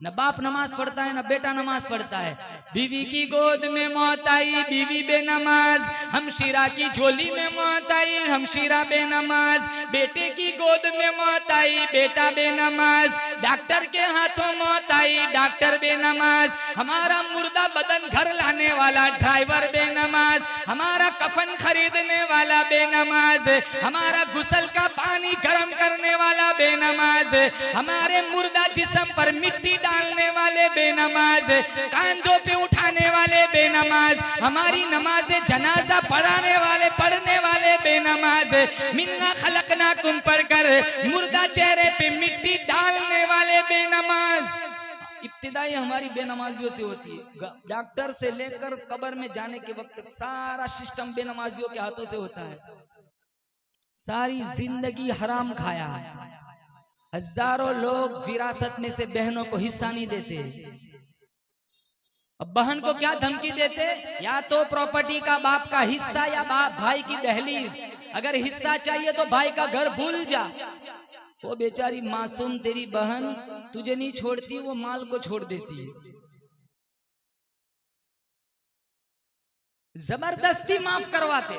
न बाप नमाज पढ़ता है, न बेटा नमाज पढ़ता है। बीवी की गोद में मौत आई, बीवी बेनमाज, हमशीरा की झोली में मौत आई, हमशीरा बेनमाज, बेटे की गोद में मौत आई, बेटा बेनमाज, डॉक्टर के हाथों मौत आई, डॉक्टर बेनमाज, हमारा मुर्दा बदन घर लाने वाला ड्राइवर बेनमाज, हमारा कफन खरीदने वाला बेनमाज, हमारा गुसल का पानी गर्म करने वाला बेनमाज, हमारे मुर्दा जिस्म पर मिट्टी डालने वाले बेनमाज, कांधों पे उठाने वाले बेनमाज, हमारी नमाज़े जनाजा पढ़ने वाले बेनमाज, मिन्ना खलकनाकुम पढ़कर मुर्दा चेहरे पे मिट्टी डालने वाले इब्तिदाई हमारी बेनमाजियों से होती है। डॉक्टर से लेकर कब्र में जाने के वक्त तक सारा सिस्टम बेनमाजियों के हाथों से होता है। सारी जिंदगी हराम खाया। हजारों लोग विरासत में से बहनों को हिस्सा नहीं देते। अब बहन को क्या धमकी देते, या तो प्रॉपर्टी का बाप का हिस्सा या बाप भाई की दहलीज। अगर हिस्सा चाहिए तो भाई का घर भूल जा। वो बेचारी मासूम तेरी बहन तुझे नहीं छोड़ती, वो माल को छोड़ देती है। जबरदस्ती माफ करवाते।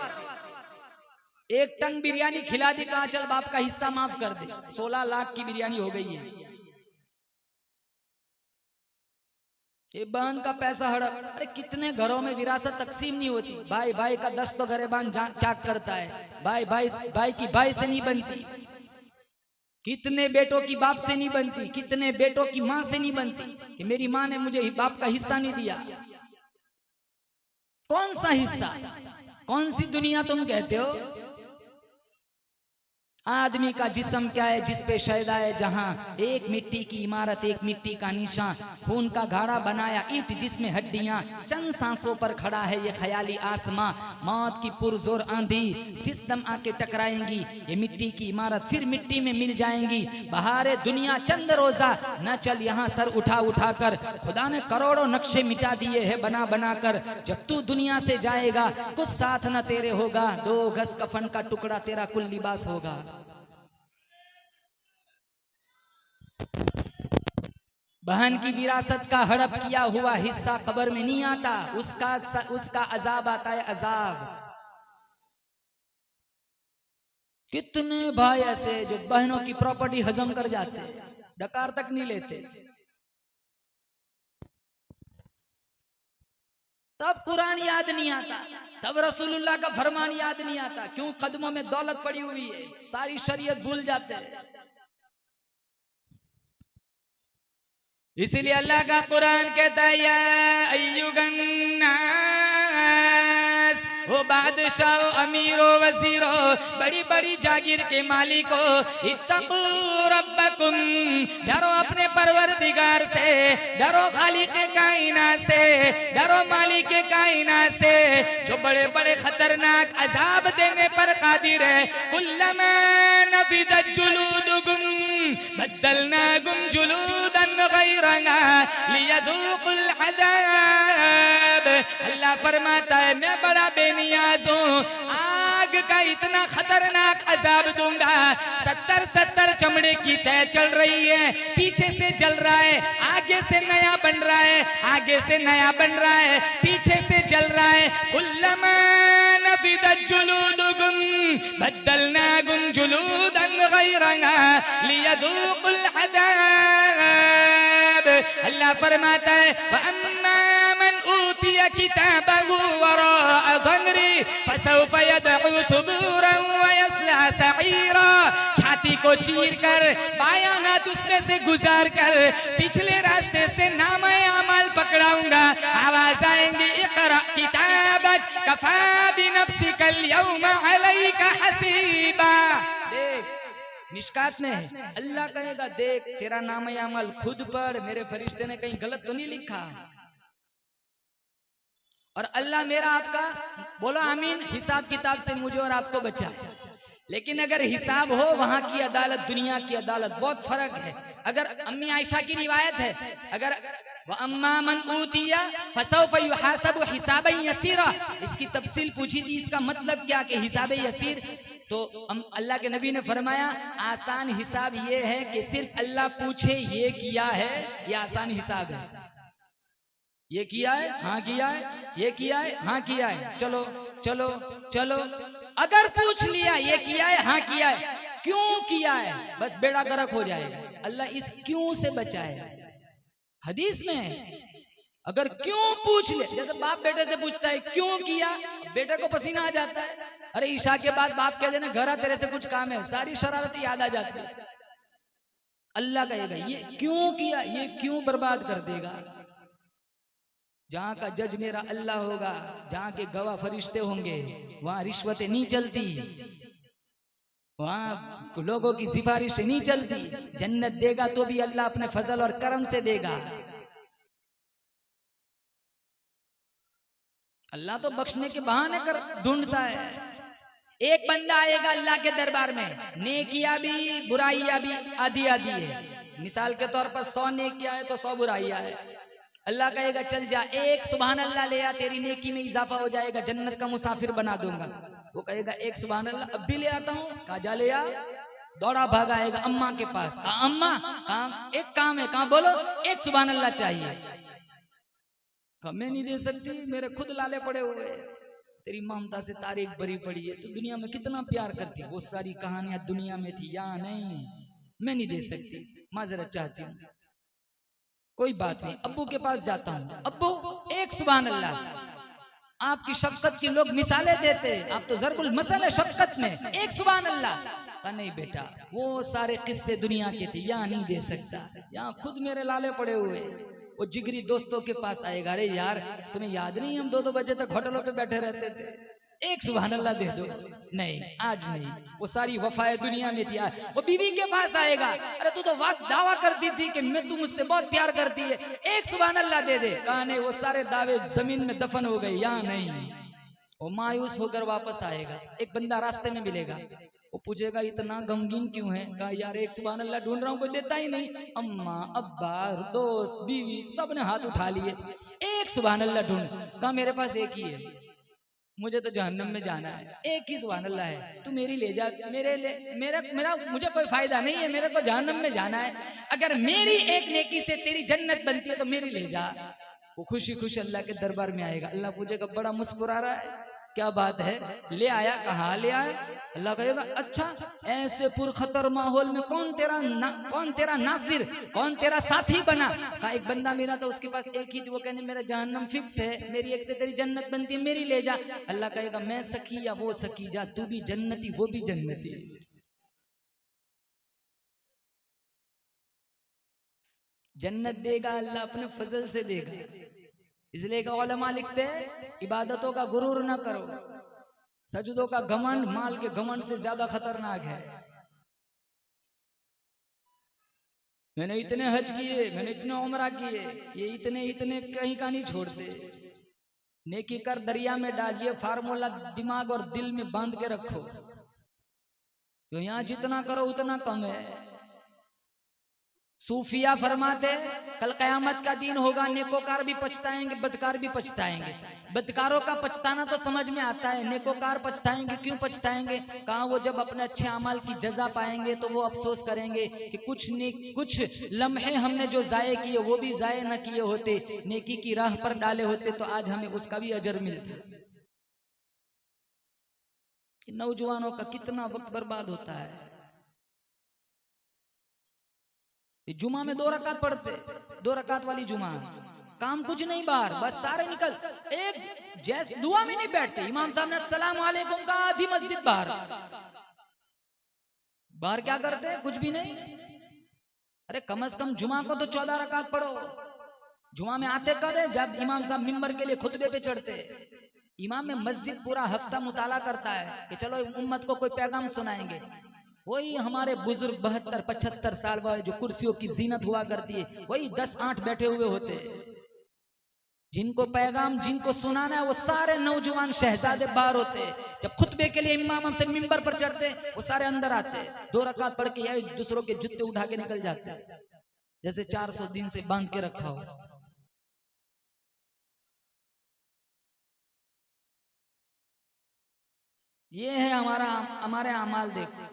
एक टन बिरयानी खिला दी, कहा चल बाप का हिस्सा माफ कर दे। 16 लाख की बिरयानी हो गई है। ये बहन का पैसा हड़प। अरे कितने घरों में विरासत तकसीम नहीं होती। भाई भाई का 10 तो गरेबान चाक करता है। भाई भाई भाई की भाई से नहीं बनती। कितने बेटों की बाप से नहीं बनती। कितने बेटों की माँ से नहीं बनती कि मेरी माँ ने मुझे बाप का हिस्सा नहीं दिया। कौन सा हिस्सा, कौन सी दुनिया तुम कहते हो? आदमी का जिस्म क्या है जिस पे शैदा है जहां। एक मिट्टी की इमारत, एक मिट्टी का निशान, खून का घाड़ा बनाया ईंट जिसमें हड्डियां, चंद सांसों पर खड़ा है ये ख्याली आसमां। मौत की पुरजोर आंधी जिस दम आके टकराएंगी ये मिट्टी की इमारत फिर मिट्टी में मिल जाएंगी। बहारे दुनिया चंद रोजा न चल यहाँ सर उठा उठा कर। खुदा ने करोड़ों नक्शे मिटा दिए है बना बना कर। जब तू दुनिया से जाएगा कुछ साथ न तेरे होगा। 2 गज कफन का टुकड़ा तेरा कुल लिबास होगा। बहन की विरासत का हड़प किया हुआ हिस्सा कब्र में नहीं आता, उसका अजाब आता है, अजाब। कितने भाई ऐसे जो बहनों की प्रॉपर्टी हजम कर जाते हैं, डकार तक नहीं लेते। तब कुरान याद नहीं आता, तब रसूलुल्लाह का फरमान याद नहीं आता। क्यों? कदमों में दौलत पड़ी हुई है, सारी शरीयत भूल जाते हैं। इसीलिए अल्लाह का कुरान कहता है या अय्युहन्नास, वो बादशाह अमीरो वजीरो बड़ी बड़ी जागीर के मालिको, इत्तकू रब्बकुम, डरो अपने परवरदिगार से, डरो खालिक कायनात से, डरो मालिक कायनात से जो बड़े बड़े खतरनाक अजाब देने पर कादिर है। कुल्लमा नफिदत जुलूदुकुम बद्दलनाकुम जुलूदन गैरहा लियदूकुल अज़ाब। अल्लाह फरमाता है मैं बड़ा बेनियाज हूँ, आग का इतना खतरनाक अजाब दूंगा। 70 चमड़े की तय चल रही है, पीछे से जल रहा है, आगे से नया बन रहा है, आगे से नया बन रहा है, पीछे से जल रहा है। कुल्लमा नफिदत जुलूदुकुम बद्दलनाकुम जुलूदन गैरहा लियदूकुल अज़ाब। अल्लाह फरमाता है वअम्मा मन ऊतिया किताबहु वराअ ज़हरी फसौफ यदअू थुबूरन वयस्ला सईरा। छाती को चीर कर बायां हाथ उसमें से गुजार कर पिछले रास्ते से नामे अमल पकड़ाऊंगा। आवाज आएंगी इक़रा किताबक कफा बिनफ्सिकल यौमा अलैका हसीबा। देख मिशकात में है, अल्लाह कहेगा देख तेरा नाम अमल खुद पढ़, मेरे फरिश्ते ने कहीं गलत तो नहीं लिखा। और अल्लाह मेरा आपका बोलो आमीन हिसाब किताब से मुझे और आपको बचा। लेकिन अगर हिसाब हो वहां की अदालत दुनिया की अदालत बहुत फर्क है। अगर अम्मी आयशा की रिवायत है, अगर वअम्मा मन ऊतिया फसौफ युहासबु हिसाबन यसीरा, इसकी तफसील पूछी थी इसका मतलब क्या कि हिसाब यसीर। तो अल्लाह के नबी ने फरमाया आसान हिसाब ये है कि सिर्फ अल्लाह पूछे ये किया है, ये आसान हिसाब है। ये किया है, हाँ किया है, ये किया है, हाँ किया है, चलो चलो चलो। अगर पूछ लिया ये किया है, हाँ किया है, क्यों किया है, बस बेड़ा गर्क हो जाएगा। अल्लाह इस क्यों से बचाए। हदीस में अगर क्यों पूछ ले, जैसे बाप बेटे से पूछता है क्यों किया, बेटे को पसीना आ जाता है। अरे ईशा के बाद बाप कह देना घर आ तेरे से कुछ काम है, सारी शरारतें याद आ जाती है। अल्लाह कहेगा ये क्यों किया, ये क्यों बर्बाद कर देगा। जहां का जज मेरा अल्लाह होगा, जहां के गवाह फरिश्ते होंगे, वहां रिश्वतें नहीं चलती, वहां लोगों की सिफारिश नहीं चलती। जन्नत देगा तो भी अल्लाह अपने फजल और करम से देगा। अल्लाह तो बख्शने के बहाने कर ढूंढता है। एक बंदा आएगा अल्लाह के दरबार में, नेकियां भी बुराइयां भी आधी आधी है। मिसाल के तौर पर 100 नेकियां है तो 100 बुराइयां है। अल्लाह कहेगा चल जा, एक सुभान अल्लाह ले आ, तेरी नेकी में इजाफा हो जाएगा, जन्नत का मुसाफिर बना दूंगा। वो कहेगा एक सुभान अल्लाह अब भी ले आता हूँ, कहा जा ले आ। दौड़ा भागा आएगा अम्मा के पास, कहा अम्मा काम एक काम है, कहा बोलो, एक सुभान अल्लाह चाहिए। कहा मैं नहीं दे सकती, मेरे खुद लाले पड़े हुए, तेरी ममता से तारीख भरी पड़ी है, तू दुनिया में कितना प्यार करती है, वो सारी कहानियां दुनिया में थी, या नहीं, मैं नहीं दे सकती, माजरत चाहती हूँ। कोई बात नहीं, अब्बू के पास जाता हूँ, अब्बू एक सुभान अल्लाह। आपकी शफकत की लोग मिसालें देते, आप तो जरबुल मसल है शफकत में, एक सुभान अल्लाह। कहा नहीं बेटा, वो सारे किस्से दुनिया के थे, यहाँ नहीं दे सकता, यहाँ खुद मेरे लाले पड़े हुए। वो जिगरी दोस्तों के पास आएगा, अरे यार तुम्हें याद नहीं हम 2-2 बजे तक होटलों पे बैठे रहते थे, एक सुभान अल्लाह दे दो। नहीं आज नहीं, वो सारी वफाएं दुनिया में थी। वो बीवी के पास आएगा, अरे तू तो दावा करती थी कि मैं तू मुझसे बहुत प्यार करती है, एक सुभान अल्लाह दे दे। कहा नहीं, वो सारे दावे जमीन में दफन हो गए, या नहीं। वो मायूस होकर वापस आएगा, एक बंदा रास्ते में मिलेगा, वो पूछेगा इतना गमगीन क्यों है? कहा यार एक सुभान अल्लाह ढूंढ रहा हूँ, कोई देता ही नहीं। अम्मा अब्बा दोस्त बीवी सब ने हाथ उठा लिए, एक सुभान अल्लाह ढूंढ। कहा मेरे पास एक ही है, मुझे तो जहन्नम में जाना है, एक ही सुभान अल्लाह है, तू मेरी ले जा, मेरा मुझे कोई फायदा नहीं है, मेरे को जहन्नम में जाना है, अगर मेरी एक नेकी से तेरी जन्नत बनती है तो मेरी ले जा। वो खुशी खुशी अल्लाह के दरबार में आएगा, अल्लाह पूछेगा बड़ा मुस्कुरा रहा है, क्या बात है, ले आया, कहाँ ले आया? अल्लाह कहेगा अच्छा, ऐसे पुरखतर माहौल में कौन तेरा नासिर, कौन तेरा साथी बना? कहा एक बंदा मिला तो उसके पास एक ही थी, वो कहने मेरा जहन्नम फिक्स है, मेरी एक से तेरी जन्नत बनती है, मेरी ले जा। अल्लाह कहेगा मैं सखी या वो सखी, जा तू भी जन्नती वो भी जन्नती। जन्नत देगा अल्लाह अपने फजल से देगा, इसलिए का उलमा लिखते हैं इबादतों का गुरूर ना करो, सजदों का घमंड माल के घमंड से ज्यादा खतरनाक है। मैंने इतने हज किए, मैंने इतने उम्रा किए, ये इतने कहीं का नहीं छोड़ते। नेकी कर दरिया में डालिए, फार्मूला दिमाग और दिल में बांध के रखो, तो यहाँ जितना करो उतना कम है। सूफिया फरमाते कल कयामत का दिन होगा, नेकोकार भी पछताएंगे, बदकार भी पछताएंगे। बदकारों का पछताना तो समझ में आता है, नेकोकार पछताएंगे, क्यों पछताएंगे? कहा वो जब अपने अच्छे अमाल की जजा पाएंगे तो वो अफसोस करेंगे कि कुछ लम्हे हमने जो जाये किए वो भी जाये न किए होते, नेकी की राह पर डाले होते तो आज हमें उसका भी अजर मिलता। नौजवानों का कितना वक्त बर्बाद होता है। जुमा में 2 रकात पढ़ते, 2 रकात वाली जुमा, काम कुछ नहीं बाहर, बस सारे निकल, एक जैसे दुआ में नहीं बैठते, इमाम साहब ने अस्सलाम वालेकुम का, आधी मस्जिद बाहर क्या करते? कुछ भी नहीं। अरे कम से कम जुमा को तो 14 रकात पढ़ो। जुमा में आते कब है? जब इमाम साहब मिंबर के लिए खुतबे पे चढ़ते। इमाम में मस्जिद पूरा हफ्ता मुताला करता है कि चलो उम्मत को कोई पैगाम सुनाएंगे। वही हमारे बुजुर्ग 72-75 साल वाले जो कुर्सियों की जीनत हुआ करती है, वही 10-8 बैठे हुए होते, जिनको पैगाम जिनको सुनाना है वो सारे नौजवान शहजादे बाहर होते। जब खुतबे के लिए इमाम से मिंबर पर चढ़ते वो सारे अंदर आते, 2 रकात पढ़ के एक दूसरों के जूते उठा के निकल जाते, जैसे 400 दिन से बांध के रखा हो। ये है हमारे अमाल। देखो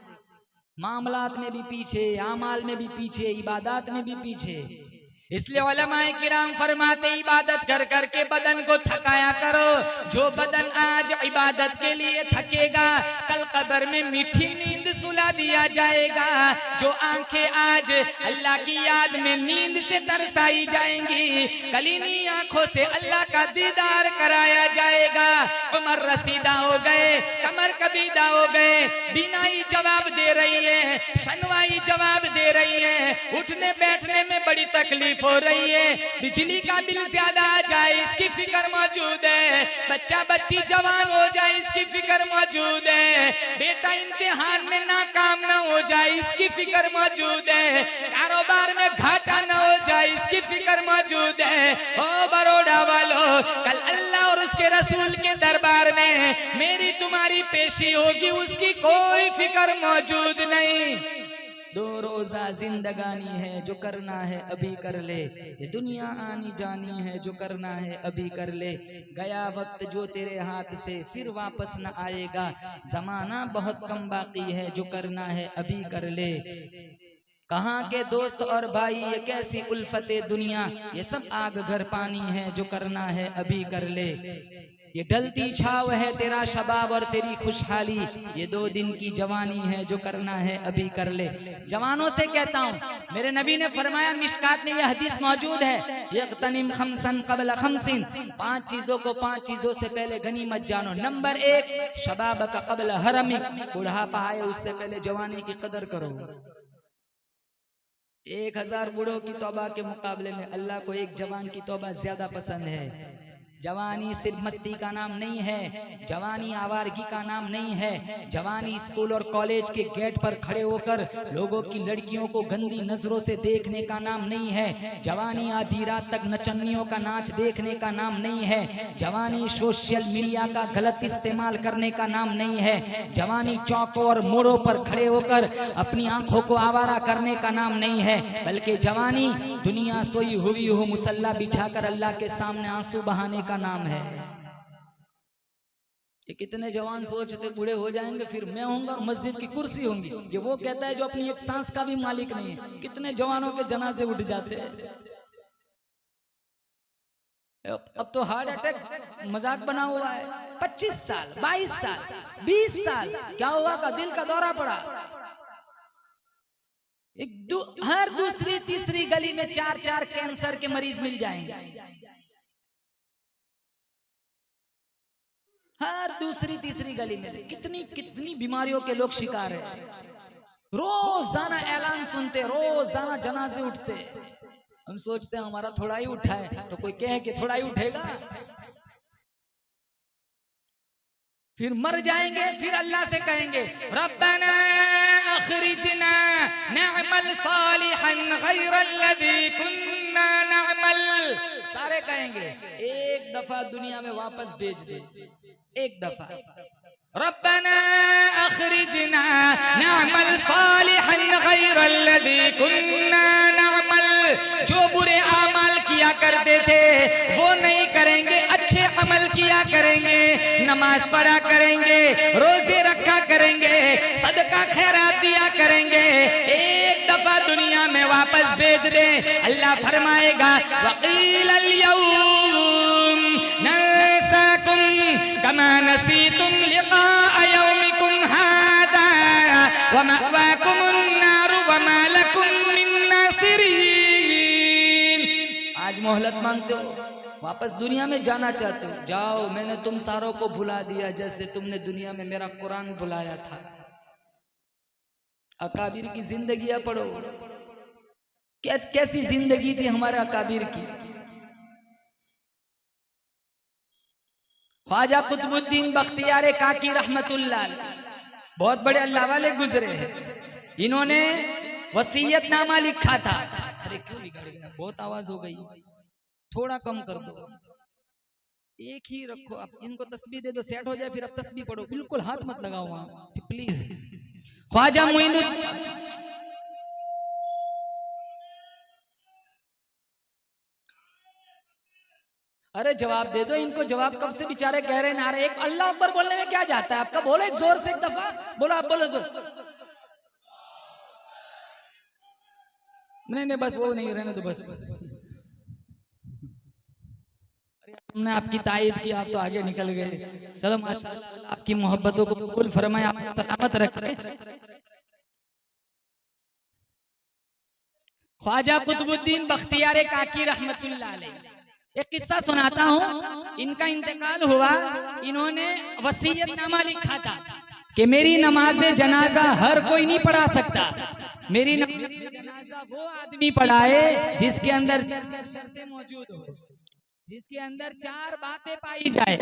मामलात में भी पीछे, आमाल में भी पीछे, इबादत में भी पीछे। इसलिए उलमाए किराम फरमाते इबादत कर करके बदन को थकाया करो। जो बदन आज इबादत के लिए थकेगा कल कब्र में मीठी नींद सुला दिया जाएगा। जो आंखें आज अल्लाह की याद में नींद से तरसाई जाएंगी कल इन्हीं आंखों से अल्लाह का दीदार कराया जाएगा। उमर रसीदा हो गए, कमर कबीदा हो गए, बीनाई जवाब दे रही है, शनवाई जवाब दे रही है, उठने बैठने में बड़ी तकलीफ हो रही है, बिजली का बिल ज्यादा आ जाए इसकी फिक्र मौजूद है, बच्चा बच्ची जवान हो जाए इसकी फिक्र मौजूद है, बेटा इम्तिहान में नाकाम न हो जाए इसकी फिक्र मौजूद है, कारोबार में घाटा न हो जाए इसकी फिक्र मौजूद है। ओ बरोड़ा वालों, कल अल्लाह और उसके रसूल के दरबार में मेरी तुम्हारी पेशी होगी, उसकी कोई फिक्र मौजूद नहीं। 2 रोजा जिंदगानी है, जो करना है अभी कर ले। ये दुनिया आनी जानी है, जो करना है अभी कर ले। गया वक्त जो तेरे हाथ से फिर वापस न आएगा। जमाना बहुत कम बाकी है, जो करना है अभी कर ले। कहाँ के दोस्त और भाई, ये कैसी उल्फते दुनिया, ये सब आग घर पानी है, जो करना है अभी कर ले। ये ढलती छाव है तेरा शबाब और तेरी खुशहाली, ये 2 दिन की जवानी है, जो करना है अभी कर ले। जवानों से कहता हूँ, मेरे नबी ने फरमाया, मिशकात में यह हदीस मौजूद है, यग़तनिम खमसन क़ब्ल खमसिन, 5 चीजों को 5 चीजों से पहले गनीमत जानो। नंबर 1, शबाब का क़ब्ल हरमिक, बुढ़ापा आए उससे पहले जवानी की कदर करो। 1000 बूढ़ों की तौबा के मुकाबले में अल्लाह को एक जवान की तौबा ज्यादा पसंद है। जवानी सिर्फ मस्ती का नाम नहीं है, जवानी आवारगी का नाम नहीं है। जवानी स्कूल और कॉलेज के गेट पर खड़े होकर लोगों की लड़कियों को गंदी नजरों से देखने का नाम नहीं है। जवानी आधी रात तक नचनियों का नाच देखने का नाम नहीं है। जवानी सोशल मीडिया का गलत इस्तेमाल करने का नाम नहीं है। जवानी चौकों और मोड़ों पर खड़े होकर अपनी आंखों को आवारा करने का नाम नहीं है, बल्कि जवानी दुनिया सोई हुई हो मुसल्ला बिछाकर अल्लाह के सामने आंसू बहाने का नाम है। ये कितने जवान सोचते बूढ़े हो जाएंगे फिर मैं होऊंगा और मस्जिद की कुर्सी होंगी, ये वो कहता है जो अपनी एक सांस का भी मालिक नहीं है। कितने जवानों के जनाजे उठ जाते हैं। अब तो हार्ट अटैक मजाक बना हुआ है। 25 साल 22 साल 20 साल क्या हुआ का दिल का दौरा पड़ा। हर दूसरी तीसरी गली में 4 कैंसर के मरीज मिल जाएंगे। हर दूसरी तीसरी गली में कितनी बीमारियों के लोग शिकार है। रोजाना ऐलान सुनते, रोजाना जनाजे उठते। हम सोचते हैं हमारा थोड़ा ही उठा है, तो कोई कहे कि थोड़ा ही उठेगा, फिर मर जाएंगे, फिर अल्लाह से कहेंगे रब्बना अखरिजना नअमल सालिहन गैरल्लज़ी कुन्ना नअमल। सारे कहेंगे एक दफा दुनिया में वापस भेज दे, एक दफा। रब्बना अखरिजना नअमल सालिहन गैरल्लज़ी कुन्ना नअमल। जो बुरे आमाल किया करते थे वो नहीं करेंगे, अच्छे अमल किया करेंगे, नमाज पढ़ा करेंगे, रोजे रखा करेंगे, सदका खैरात दिया करेंगे। एक दफा दुनिया में वापस भेज दे, अल्लाह फरमाएगा वक़ील अल-यौम नंसाकुम कमा नसीतुम लिक़ा यौमिकुम हादा व मअवाकुमुन नार व मा लकुम मिन नासिरीन। आज मोहलत मांगते हो, वापस दुनिया में जाना चाहते हो, जाओ, मैंने तुम सारों को भुला दिया जैसे तुमने दुनिया में मेरा कुरान भुलाया था। अकाबिर की जिंदगियां पढ़ो, कैसी जिंदगी थी हमारे अकाबिर की। ख्वाजा कुतुबुद्दीन बख्तियार काकी रहमतुल्लाह अलैह बहुत बड़े अल्लाह वाले गुजरे हैं। इन्होंने वसीयतनामा लिखा था। अरे क्यों बिगाड़ेगा, बहुत आवाज हो गई, थोड़ा कम कर दो, एक ही रखो। आप इनको तस्बीह दे दो, सेट हो जाए, फिर अब तस्बीह पढ़ो, बिल्कुल हाथ मत लगाओ वहां प्लीज। ख्वाजा मुइनुद्दीन, अरे जवाब दे दो इनको, जवाब कब से बेचारे कह रहे नारे। एक अल्लाह अकबर बोलने में क्या जाता है आपका, बोलो एक जोर से, एक दफा बोलो, आप बोलो जोर। नहीं बस वो नहीं रहने दो बस। हमने आपकी तारीफ की, आप तो आगे निकल गए। चलो माशाअल्लाह, आपकी मोहब्बतों को कबूल फरमाए, आप सलामत रखे। ख्वाजा कुतुबुद्दीन बख्तियार काकी रहमतुल्लाह अलैह, एक किस्सा सुनाता हूँ। इनका इंतकाल हुआ, इन्होंने वसीयतनामा लिखा था कि मेरी नमाज़े जनाजा हर कोई नहीं पढ़ा सकता, मेरी जनाजा वो आदमी पढ़ाए जिसके अंदर शर्तें मौजूद हो, जिसके अंदर 4 बातें पाई जाए।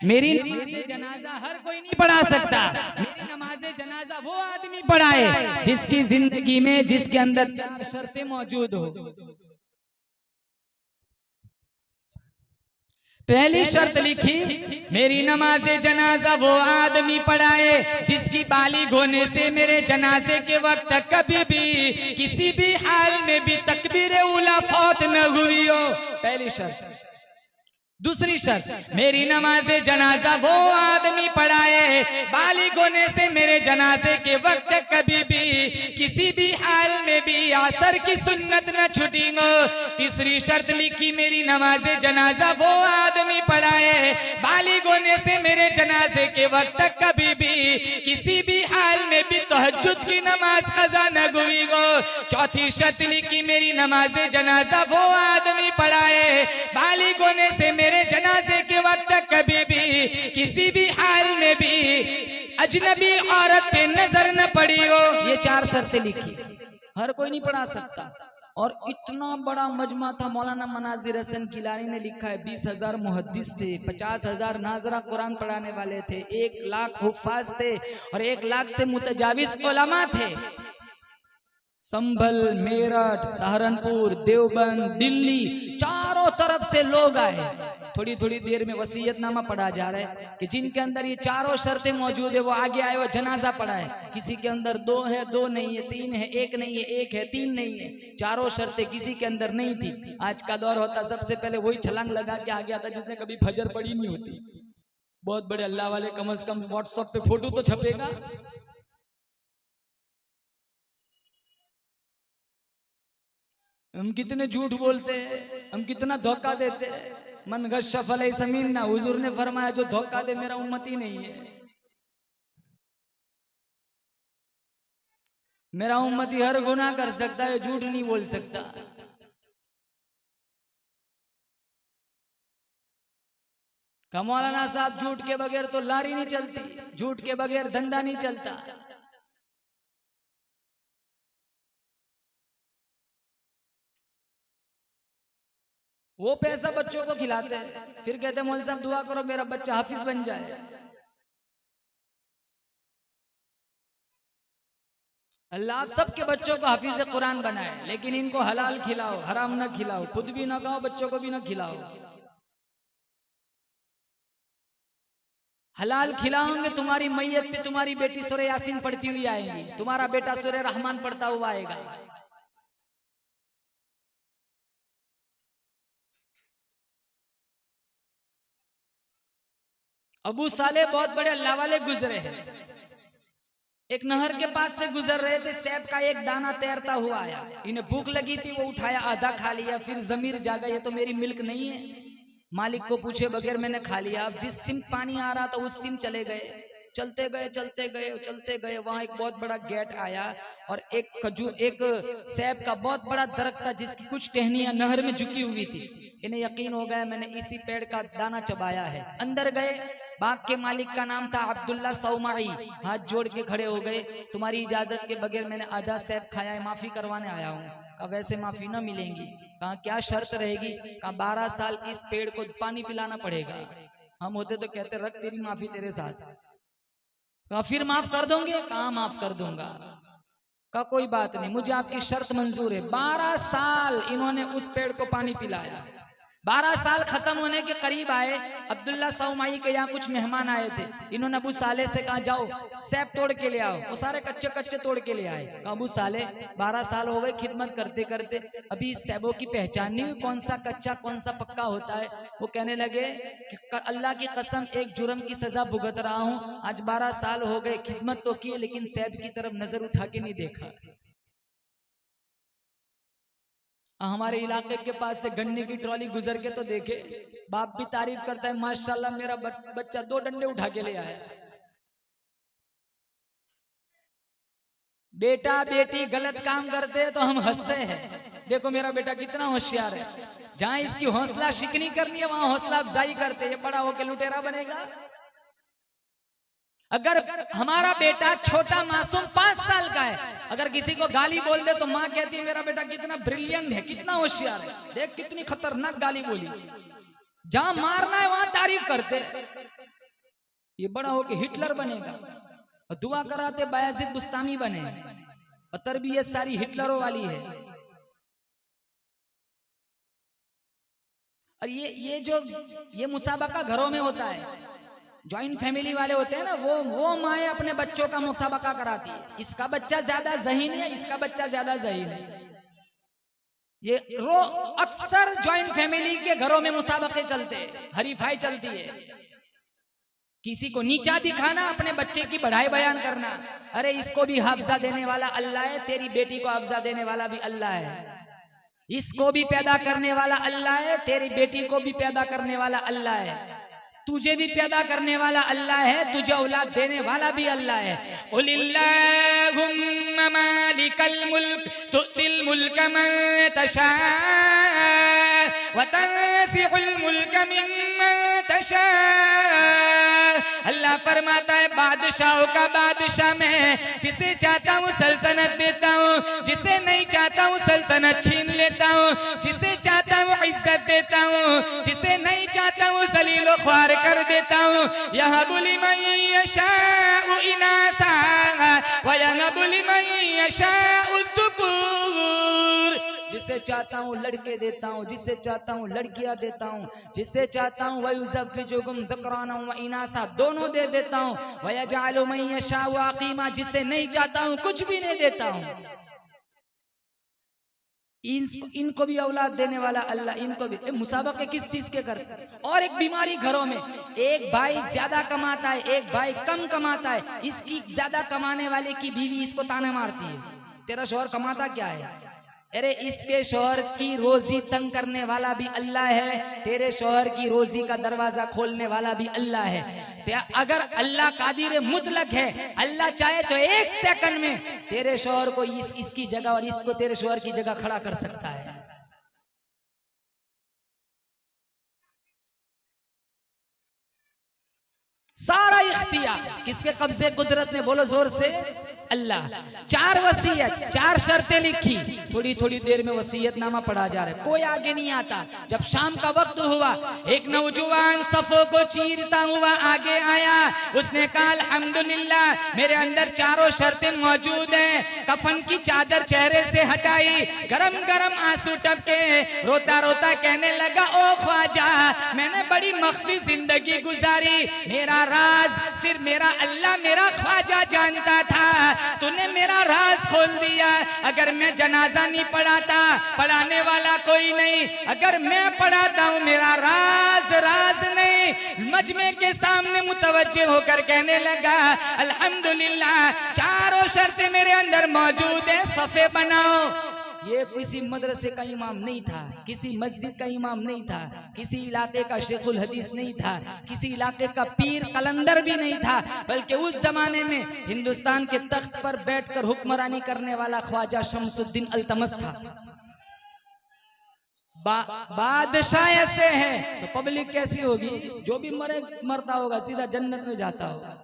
मेरी नमाज़े जनाजा हर कोई नहीं पढ़ा सकता, मेरी नमाज़े जनाजा वो आदमी पढ़ाए जिसकी जिंदगी में, जिसके अंदर 4 शर्तें मौजूद हो। पहली शर्त लिखी, मेरी नमाज जनाजा वो आदमी पढ़ाए जिसकी बालिग होने से मेरे जनाजे के वक्त कभी भी किसी भी हाल में भी तकबीर उला फौत न हुई हो। पहली शर्त। दूसरी शर्त, मेरी नमाज जनाजा वो आदमी पढ़ाए बालिग होने से मेरे जनाजे के वक्त कभी भी किसी भी हाल में भी असर की सुन्नत न छूटी हो। तीसरी शर्त लिखी, मेरी नमाज जनाजा वो आदमी पढ़ाए बालिग होने से मेरे जनाजे के वक्त कभी भी किसी भी हाल में भी तहज्जुद की नमाज कज़ा न हुई हो। चौथी शर्त लिखी, मेरी नमाज जनाजा वो आदमी पढ़ाए बालिग होने से मेरे जनाजे के वक्त कभी भी किसी भी हाल में भी अजनबी औरत पे नजर न पड़ी हो। ये 4 शर्तें लिखी। हर कोई नहीं पढ़ा सकता। और इतना बड़ा मजमा था। मौलाना मनाजिर हसन किलानी ने लिखा है 20,000 मुहद्दिस थे, 50,000 नाजरा कुरान पढ़ाने वाले थे, 1 लाख हुफ्फाज थे और 1 लाख से मुतजाविज उलमा थे। संभल, मेरठ, सहारनपुर, देवबंद, दिल्ली, चारों तरफ से लोग आए। थोड़ी थोड़ी देर में वसीयतनामा पढ़ा जा रहा है कि जिनके अंदर ये चारों शर्तें मौजूद है वो आगे आए, वो जनाजा पढ़ाए। किसी के अंदर 2 है, 2 नहीं है, 3 है, 1 नहीं है, 1 है, 3 नहीं है। चारों शर्तें किसी के अंदर नहीं थी। आज का दौर होता सबसे पहले वही छलांग लगा के आ गया था जिसने कभी फजर पढ़ी नहीं होती। बहुत बड़े अल्लाह वाले कम से कम व्हाट्सएप पे फोटो तो छपेगा। हम कितने झूठ बोलते हैं, हम कितना धोखा देते हैं। मन गश्शफ अलैहि समीन ना, हुजूर ने फरमाया जो धोखा दे मेरा उम्मती नहीं है। मेरा उम्मती हर गुनाह कर सकता है, झूठ नहीं बोल सकता। मौलाना साहब झूठ के बगैर तो लारी नहीं चलती, झूठ के बगैर धंधा नहीं चलता। वो पैसा बच्चों को खिलाते हैं, फिर कहते हैं मौलवी साहब दुआ करो मेरा बच्चा हाफिज बन जाए। अल्लाह आप सबके बच्चों को हाफिज कुरान बनाए, लेकिन इनको हलाल खिलाओ, हराम ना खिलाओ, खुद भी ना खाओ, बच्चों को भी ना खिलाओ। हलाल खिलाओगे तुम्हारी मैयत पे तुम्हारी बेटी सूरह यासीन पढ़ती हुई आएगी, तुम्हारा बेटा सूरह रहमान पढ़ता हुआ आएगा। अबू साले बहुत बड़े अल्लाह वाले गुजरे हैं। एक नहर के पास से गुजर रहे थे, सेब का एक दाना तैरता हुआ आया। इन्हें भूख लगी थी, वो उठाया, आधा खा लिया, फिर जमीर जागा ये तो मेरी मिल्क नहीं है। मालिक को पूछे बगैर मैंने खा लिया। अब जिस सिम पानी आ रहा था उस सिम चले गए, चलते गए चलते गए चलते गए। वहां एक बहुत बड़ा गेट आया और एक सेब का बहुत बड़ा दरख्त था जिसकी कुछ टहनियां नहर में झुकी हुई थी। इन्हें यकीन हो गया मैंने इसी पेड़ का दाना चबाया है। अंदर गए, बाग के मालिक का नाम था अब्दुल्ला सौमाई। हाथ जोड़ के खड़े हो गए, तुम्हारी इजाजत के बगैर मैंने आधा सेब खाया है, माफी करवाने आया हूँ। कहा वैसे माफी ना मिलेंगी। कहा क्या शर्त रहेगी? कहा 12 साल इस पेड़ को पानी पिलाना पड़ेगा। हम होते तो कहते रख तेरी माफी तेरे साथ। कहा फिर माफ कर दोगे? कहा माफ कर दूंगा। कहा कोई बात नहीं, मुझे आपकी शर्त मंजूर है। 12 साल इन्होंने उस पेड़ को पानी पिलाया। 12 साल खत्म होने के करीब आए, अब्दुल्ला सौमाई के यहाँ कुछ मेहमान आए थे। इन्होंने अबू साले से कहा जाओ सेब तोड़ के ले आओ। वो सारे कच्चे कच्चे तोड़ के ले आए। कहा अबू साले 12 साल हो गए खिदमत करते करते, अभी सेबों की पहचान नहीं हुई, कौन सा कच्चा कौन सा पक्का होता है। वो कहने लगे कि अल्लाह की कसम एक जुर्म की सजा भुगत रहा हूँ, आज 12 साल हो गए, खिदमत तो की लेकिन सेब की तरफ नजर उठा के नहीं देखा। हमारे इलाके के पास से गन्ने की ट्रॉली गुजर के तो देखे, बाप भी तारीफ करता है माशाल्लाह मेरा बच्चा 2 डंडे उठा के ले आया। बेटा बेटी गलत काम करते हैं तो हम हंसते हैं, देखो मेरा बेटा कितना होशियार है। जहां इसकी हौसला शिकनी करनी है वहां हौसला अफजाई करते हैं, ये बड़ा होकर लुटेरा बनेगा। अगर हमारा बेटा छोटा मासूम 5 साल का है, अगर किसी को गाली बोल दे तो माँ कहती है मेरा बेटा कितना ब्रिलियंट है, कितना होशियार है, देख कितनी खतरनाक गाली बोली। जहां मारना है वहां तारीफ करते। ये बड़ा होके हिटलर बनेगा। और दुआ कराते बायजीद बुस्तामी बने, और तरबियत सारी हिटलरों वाली है। और ये मुसाबका घरों में होता है, जॉइंट फैमिली वाले होते हैं ना, वो माए अपने बच्चों का मुसाबका कराती है, इसका बच्चा ज्यादा ज़हीन है, इसका बच्चा ज्यादा ज़हीन है। ये अक्सर जॉइंट फैमिली के घरों में मुसाबके चलते हैं, हरीफाई चलती है। किसी को नीचा दिखाना, अपने बच्चे की बढ़ाई बयान करना। अरे इसको भी हाफजा देने वाला अल्लाह है, तेरी बेटी को हाफजा देने वाला भी अल्लाह है। इसको भी पैदा करने वाला अल्लाह है, तेरी बेटी को भी पैदा करने वाला अल्लाह है। तुझे भी पैदा करने वाला अल्लाह है, तुझे औलाद देने वाला भी अल्लाह है। कुलिल्लाहुम्मा मालिकल मुल्क तुतिल मुल्क मन तशा व तंसिउल मुल्क मिम्मन तशा। अल्लाह फरमाता है बादशाहों का बादशाह मैं, जिसे चाहता हूँ सल्तनत देता हूँ, जिसे नहीं चाहता हूँ सल्तनत छीन लेता हूँ, जिसे चाहता हूँ इज्जत देता हूँ, जिसे नहीं चाहता हूँ जलील ख्वार कर देता हूँ। यहबु लिमन यशाउ इनाथा व यहबु लिमन यशाउ ज़ुकूर। जिसे चाहता हूँ लड़के देता हूँ, जिसे चाहता हूँ लड़कियां देता हूँ, जिसे चाहता हूँ वयुज़व्विजुहुम ज़ुक्राना व इनाथा, दोनों दे देता हूँ। व यजअलु मन यशाउ अक़ीमा, जिसे नहीं चाहता हूँ कुछ भी नहीं देता हूँ। इनको भी औलाद देने वाला अल्लाह, इनको भी। मुसाबके किस चीज के करते? और एक बीमारी घरों में, एक भाई ज्यादा कमाता है, एक भाई कम कमाता है, इसकी ज्यादा कमाने वाले की बीवी इसको ताने मारती है, तेरा शौहर कमाता क्या है? अरे इसके शौहर की रोजी तंग करने वाला भी अल्लाह है, तेरे शौहर की रोजी का दरवाजा खोलने वाला भी अल्लाह है। अगर अल्लाह कादिर मुतलक है, अल्लाह चाहे तो एक सेकंड में तेरे शौहर को इसकी जगह और इसको तेरे शौहर की जगह खड़ा कर सकता है। सारा इख्तियार किसके कब्जे कुदरत में? बोलो जोर से, अल्लाह। 4 वसीयत, 4 शर्तें लिखी, थोड़ी थोड़ी देर में वसीयतनामा पढ़ा जा रहा है, कोई आगे नहीं आता। जब शाम का वक्त हुआ, एक नौजवान सफों को चीरता हुआ आगे आया, उसने कहा अल्हम्दुलिल्लाह मेरे अंदर 4 शर्तें मौजूद हैं। कफन की चादर चेहरे से हटाई, गरम गरम आंसू टपके, रोता रोता कहने लगा, ओ ख्वाजा मैंने बड़ी मख्फी जिंदगी गुजारी, मेरा राज सिर्फ मेरा अल्लाह मेरा ख्वाजा जानता था, तूने मेरा राज खोल दिया। अगर मैं जनाजा नहीं पढ़ाता, पढ़ाने वाला कोई नहीं, अगर मैं पढ़ाता हूँ मेरा राज नहीं। मजमे के सामने मुतवज्जे होकर कहने लगा अल्हम्दुलिल्लाह 4 शर्तें मेरे अंदर मौजूद है, सफे बनाओ। ये किसी मदरसे का इमाम नहीं था, किसी मस्जिद का इमाम नहीं था, किसी इलाके का शेखुल हदीस नहीं था, किसी इलाके का पीर कलंदर भी नहीं था, बल्कि उस जमाने में हिंदुस्तान के तख्त पर बैठकर हुक्मरानी करने वाला ख्वाजा शमसुद्दीन अल्तमस था। बादशाह ऐसे है तो पब्लिक कैसी होगी? जो भी मरता होगा सीधा जन्नत में जाता होगा।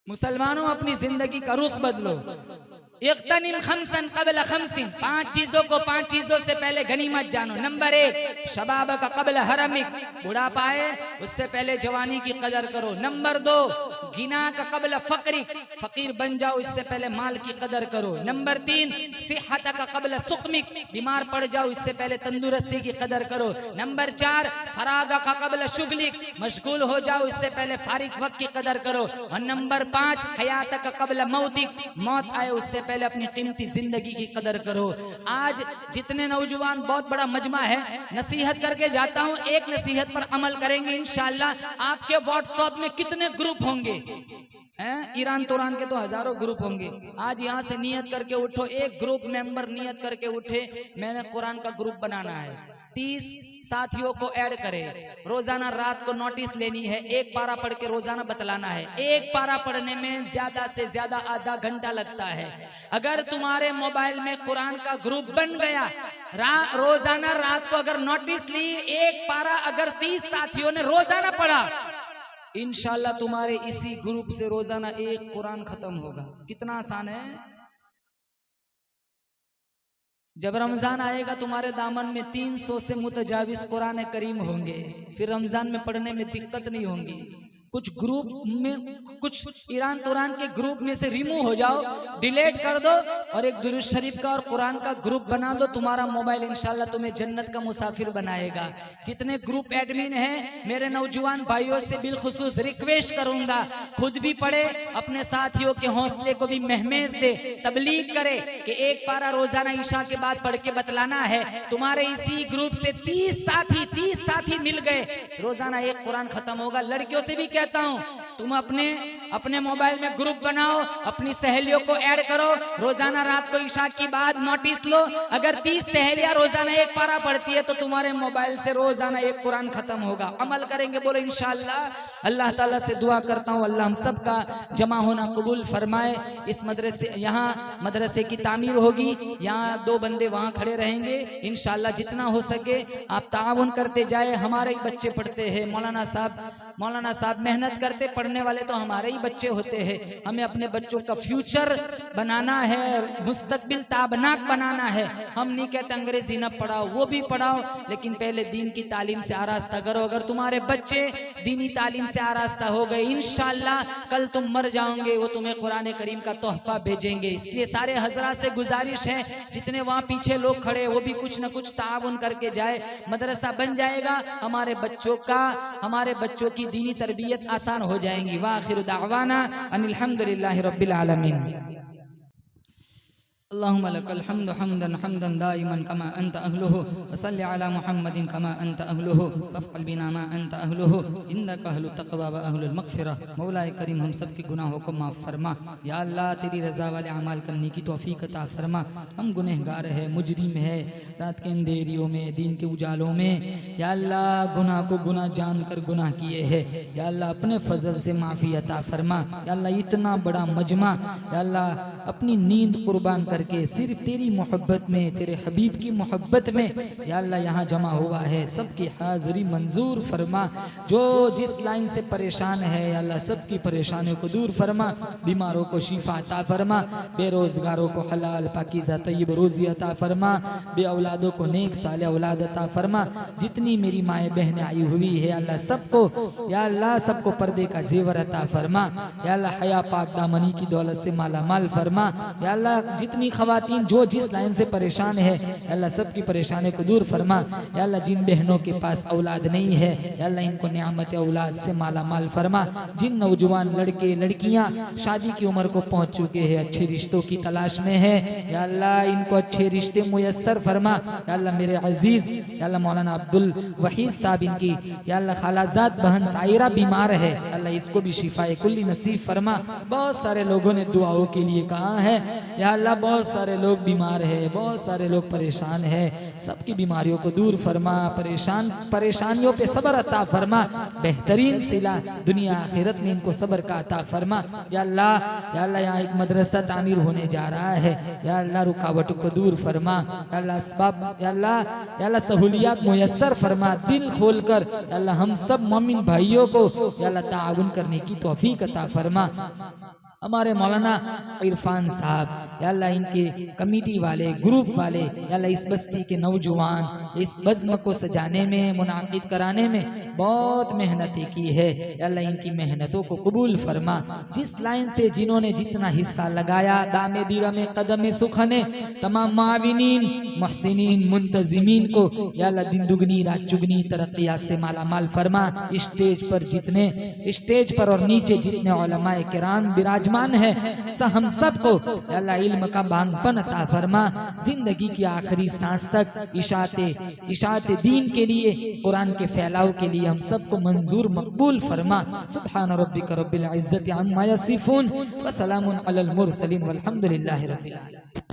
मुसलमानों अपनी जिंदगी का रुख बदलो। इख्तनिम खमसन क़ब्ल खमसिन, 5 चीजों को 5 चीजों से पहले गनीमत जानो। नंबर 1 शबाब का क़ब्ल हरमिक, बुढ़ापा आए उससे पहले जवानी की कदर करो। नंबर 2 गिना का क़ब्ल फ़क़रिक, फकीर बन जाओ इससे पहले माल की कदर करो। नंबर 3 सिहत का क़ब्ल सुक़मिक, बीमार पड़ जाओ इससे पहले तंदुरुस्ती की कदर करो। नंबर 4 फराग का क़ब्ल शुगलिक, मशगूल हो जाओ इससे पहले फारिग वक्त की कदर करो। और नंबर 5 हयात का क़ब्ल मौतिक, मौत आए उससे पहले अपनी कीमती जिंदगी की कदर करो। आज जितने नौजवान, बहुत बड़ा मजमा है, नसीहत करके जाता हूं, एक नसीहत पर अमल करेंगे इंशाअल्लाह। आपके व्हाट्सएप में कितने ग्रुप होंगे? ईरान तुरान के तो हजारों ग्रुप होंगे। आज यहाँ से नियत करके उठो, एक ग्रुप मेंबर नियत करके उठे मैंने कुरान का ग्रुप बनाना है, 30 साथियों को ऐड करें। रोजाना रात को नोटिस लेनी है, 1 पारा पढ़ के रोजाना बतलाना है। 1 पारा पढ़ने में ज्यादा से ज्यादा आधा घंटा लगता है। अगर तुम्हारे मोबाइल में कुरान का ग्रुप बन गया, रोजाना रात को अगर नोटिस ली, 1 पारा अगर 30 साथियों ने रोजाना पढ़ा, इंशाल्लाह तुम्हारे इसी ग्रुप से रोजाना 1 कुरान खत्म होगा। कितना आसान है। जब रमजान आएगा तुम्हारे दामन में 300 से मुतजाविज कुरान करीम होंगे, फिर रमजान में पढ़ने में दिक्कत नहीं होंगी। कुछ ग्रुप में, कुछ ईरान तुरान के ग्रुप में से रिमूव हो जाओ, डिलीट कर दो और एक दुरूद शरीफ का और कुरान का ग्रुप बना दो। तुम्हारा मोबाइल इंशाल्लाह तुम्हें जन्नत का मुसाफिर बनाएगा। जितने ग्रुप एडमिन हैं, मेरे नौजवान भाइयों से बिलखुसूस रिक्वेस्ट करूंगा, खुद भी पढ़े, अपने साथियों के हौसले को भी महमेज दे, तबलीग करे कि एक पारा रोजाना ईशा के बाद पढ़ के बतलाना है। तुम्हारे इसी ग्रुप से 30 साथी मिल गए, रोजाना एक कुरान खत्म होगा। लड़कियों से भी कहता हूं, तुम अपने मोबाइल में ग्रुप बनाओ, अपनी सहेलियों को ऐड करो, रोजाना रात को ईशा की बाद नोटिस लो, अगर 30 सहेलियां रोजाना एक पारा पढ़ती है तो तुम्हारे मोबाइल से रोजाना एक कुरान खत्म होगा। अमल करेंगे, बोलो इंशाअल्लाह। अल्लाह ताला से दुआ करता हूँ अल्लाह हम सब का जमा होना कबूल फरमाए। इस मदरसे, यहाँ मदरसे की तामीर होगी, यहाँ 2 बंदे वहाँ खड़े रहेंगे इंशाअल्लाह। जितना हो सके आप ताउन करते जाए। हमारे ही बच्चे पढ़ते हैं, मौलाना साहब मेहनत करते, पढ़ने वाले तो हमारे ही बच्चे होते हैं। हमें अपने बच्चों का फ्यूचर बनाना है, मुस्तकबिल ताबनाक बनाना है। हम नहीं कहते अंग्रेजी न पढ़ाओ, वो भी पढ़ाओ, लेकिन पहले दीन की तालीम से आरास्ता करो। अगर तुम्हारे बच्चे दीनी तालीम से आरास्ता हो गए, इंशाअल्लाह कल तुम मर जाओगे, वो तुम्हें कुरान करीम का तोहफा भेजेंगे। इसलिए सारे हजरात से गुजारिश है, जितने वहाँ पीछे लोग खड़े वो भी कुछ न कुछ ताउन करके जाए। मदरसा बन जाएगा, हमारे बच्चों की दीनी तरबियत आसान हो जाएंगी। वाखिर दावाना अनिल हम्दुलिल्लाहि रब्बिल आलमीन। अल्लाहुम्मा लकल हम्दु हम्दन हम्दन दाइमन कमा अंत अहलुहु व सल्लि अला मुहम्मदिन कमा अंत अहलुहु फफ़अल बिना मा अंत अहलुहु इन्नका अहलुत तक़वा व अहलुल मग़फ़िरह। मौलाए करीम हम सब के गुनाहों को माफ़ फरमा। या अल्लाह तेरी रज़ा वाले अमाल करने की तौफ़ीक़ अता फरमा। हम गुनहगार है, मुजरिम है, रात के अंधेरियों में, दिन के उजालों में या अल्लाह गुनाह को गुनाह जानकर गुनाह किए हैं। या अल्लाह अपने फजल से माफ़ी अता फरमा। या अल्लाह इतना बड़ा मजमा या अल्लाह अपनी नींद कुर्बान करके सिर्फ तेरी मोहब्बत में, तेरे हबीब की मोहब्बत में या अल्लाह यहाँ जमा हुआ है, सबकी हाजिरी मंजूर फरमा। जो जिस लाइन से परेशान है या अल्लाह सबकी परेशानियों को दूर फरमा। बीमारों को शिफा अता फरमा, बेरोजगारों को हलाल पाकीज़ा तय्यब रोजी अता फरमा, बे औलादों को नेक साले औलाद अता फरमा। जितनी मेरी माएँ बहनें आई हुई है अल्लाह सबको या अल्लाह सबको पर्दे का जेवर अता फरमा। या अल्लाह हया पाक दामनी की दौलत से माला माल फरमा। या अल्लाह जितनी खवातीन जो जिस लाइन से परेशान है अल्लाह सबकी परेशानी को दूर फरमा। या अल्लाह जिन बहनों के पास औलाद नहीं है या अल्लाह इनको नियामत औलाद से माला माल फरमा। जिन नौजवान लड़के लड़कियां शादी की उम्र को पहुंच चुके हैं, अच्छे रिश्तों की तलाश में है, या अल्लाह इनको अच्छे रिश्ते मुयस्सर फरमा। या अल्लाह मेरे अजीज या अल्लाह मौलाना अब्दुल वहीद साहब इनकी या अल्लाह खालाजाद बहन सायरा बीमार है, अल्लाह इसको भी शिफाए कुल्ली नसीब फरमा। बहुत सारे लोगों ने दुआओं के लिए कहा है या अल्लाह, बहुत सारे लोग बीमार है, बहुत सारे लोग परेशान है, सबकी बीमारियों को दूर फरमा। परेशानियों पे सब्र अता फरमा। बेहतरीन सिला दुनिया आखिरत में इनको सब्र का अता फरमा। या अल्लाह यहाँ एक मदरसा तामीर होने जा रहा है, या अल्लाह रुकावटों को दूर फरमा। या अल्लाह असबाब या अल्लाह सहूलियात मुयस्सर फरमा। दिल खोलकर या अल्लाह हम सब मोमिन भाइयों को या अल्लाह ताउन करने की तौफीक अता फरमा। हमारे मौलाना इरफान साहब या अल्लाह इनके कमेटी वाले, ग्रुप वाले या अल्लाह इस बस्ती के नौजवान इस बज़्म को सजाने में, मुनाकिद कराने में बहुत मेहनतें की है। या अल्लाह इनकी मेहनतों को कबूल फरमा। जिस लाइन से जिन्होंने जितना हिस्सा लगाया, दामे दीरा में कदम सुखने तमाम माविनीन मुहसिनीन मुंतजिमीन को या अल्लाह दिन दुगनी रात चुगनी तरक्कियात से माला माल फरमा। स्टेज पर और नीचे जितने उलमाए किराम विराजमान है, हम सबको या अल्लाह इल्म का बांगपन अता फरमा। जिंदगी की आखिरी सांस तक इशाते दीन के लिए, कुरान के फैलाव के लिए हम सबको मंजूर मकबूल फरमा। सुब्हान रब्बिका रब्बिल इज्जति अम्मा यसिफून व सलामुन अलल मुरसलीन वल्हम्दुलिल्लाहि रब्बिल आलमीन।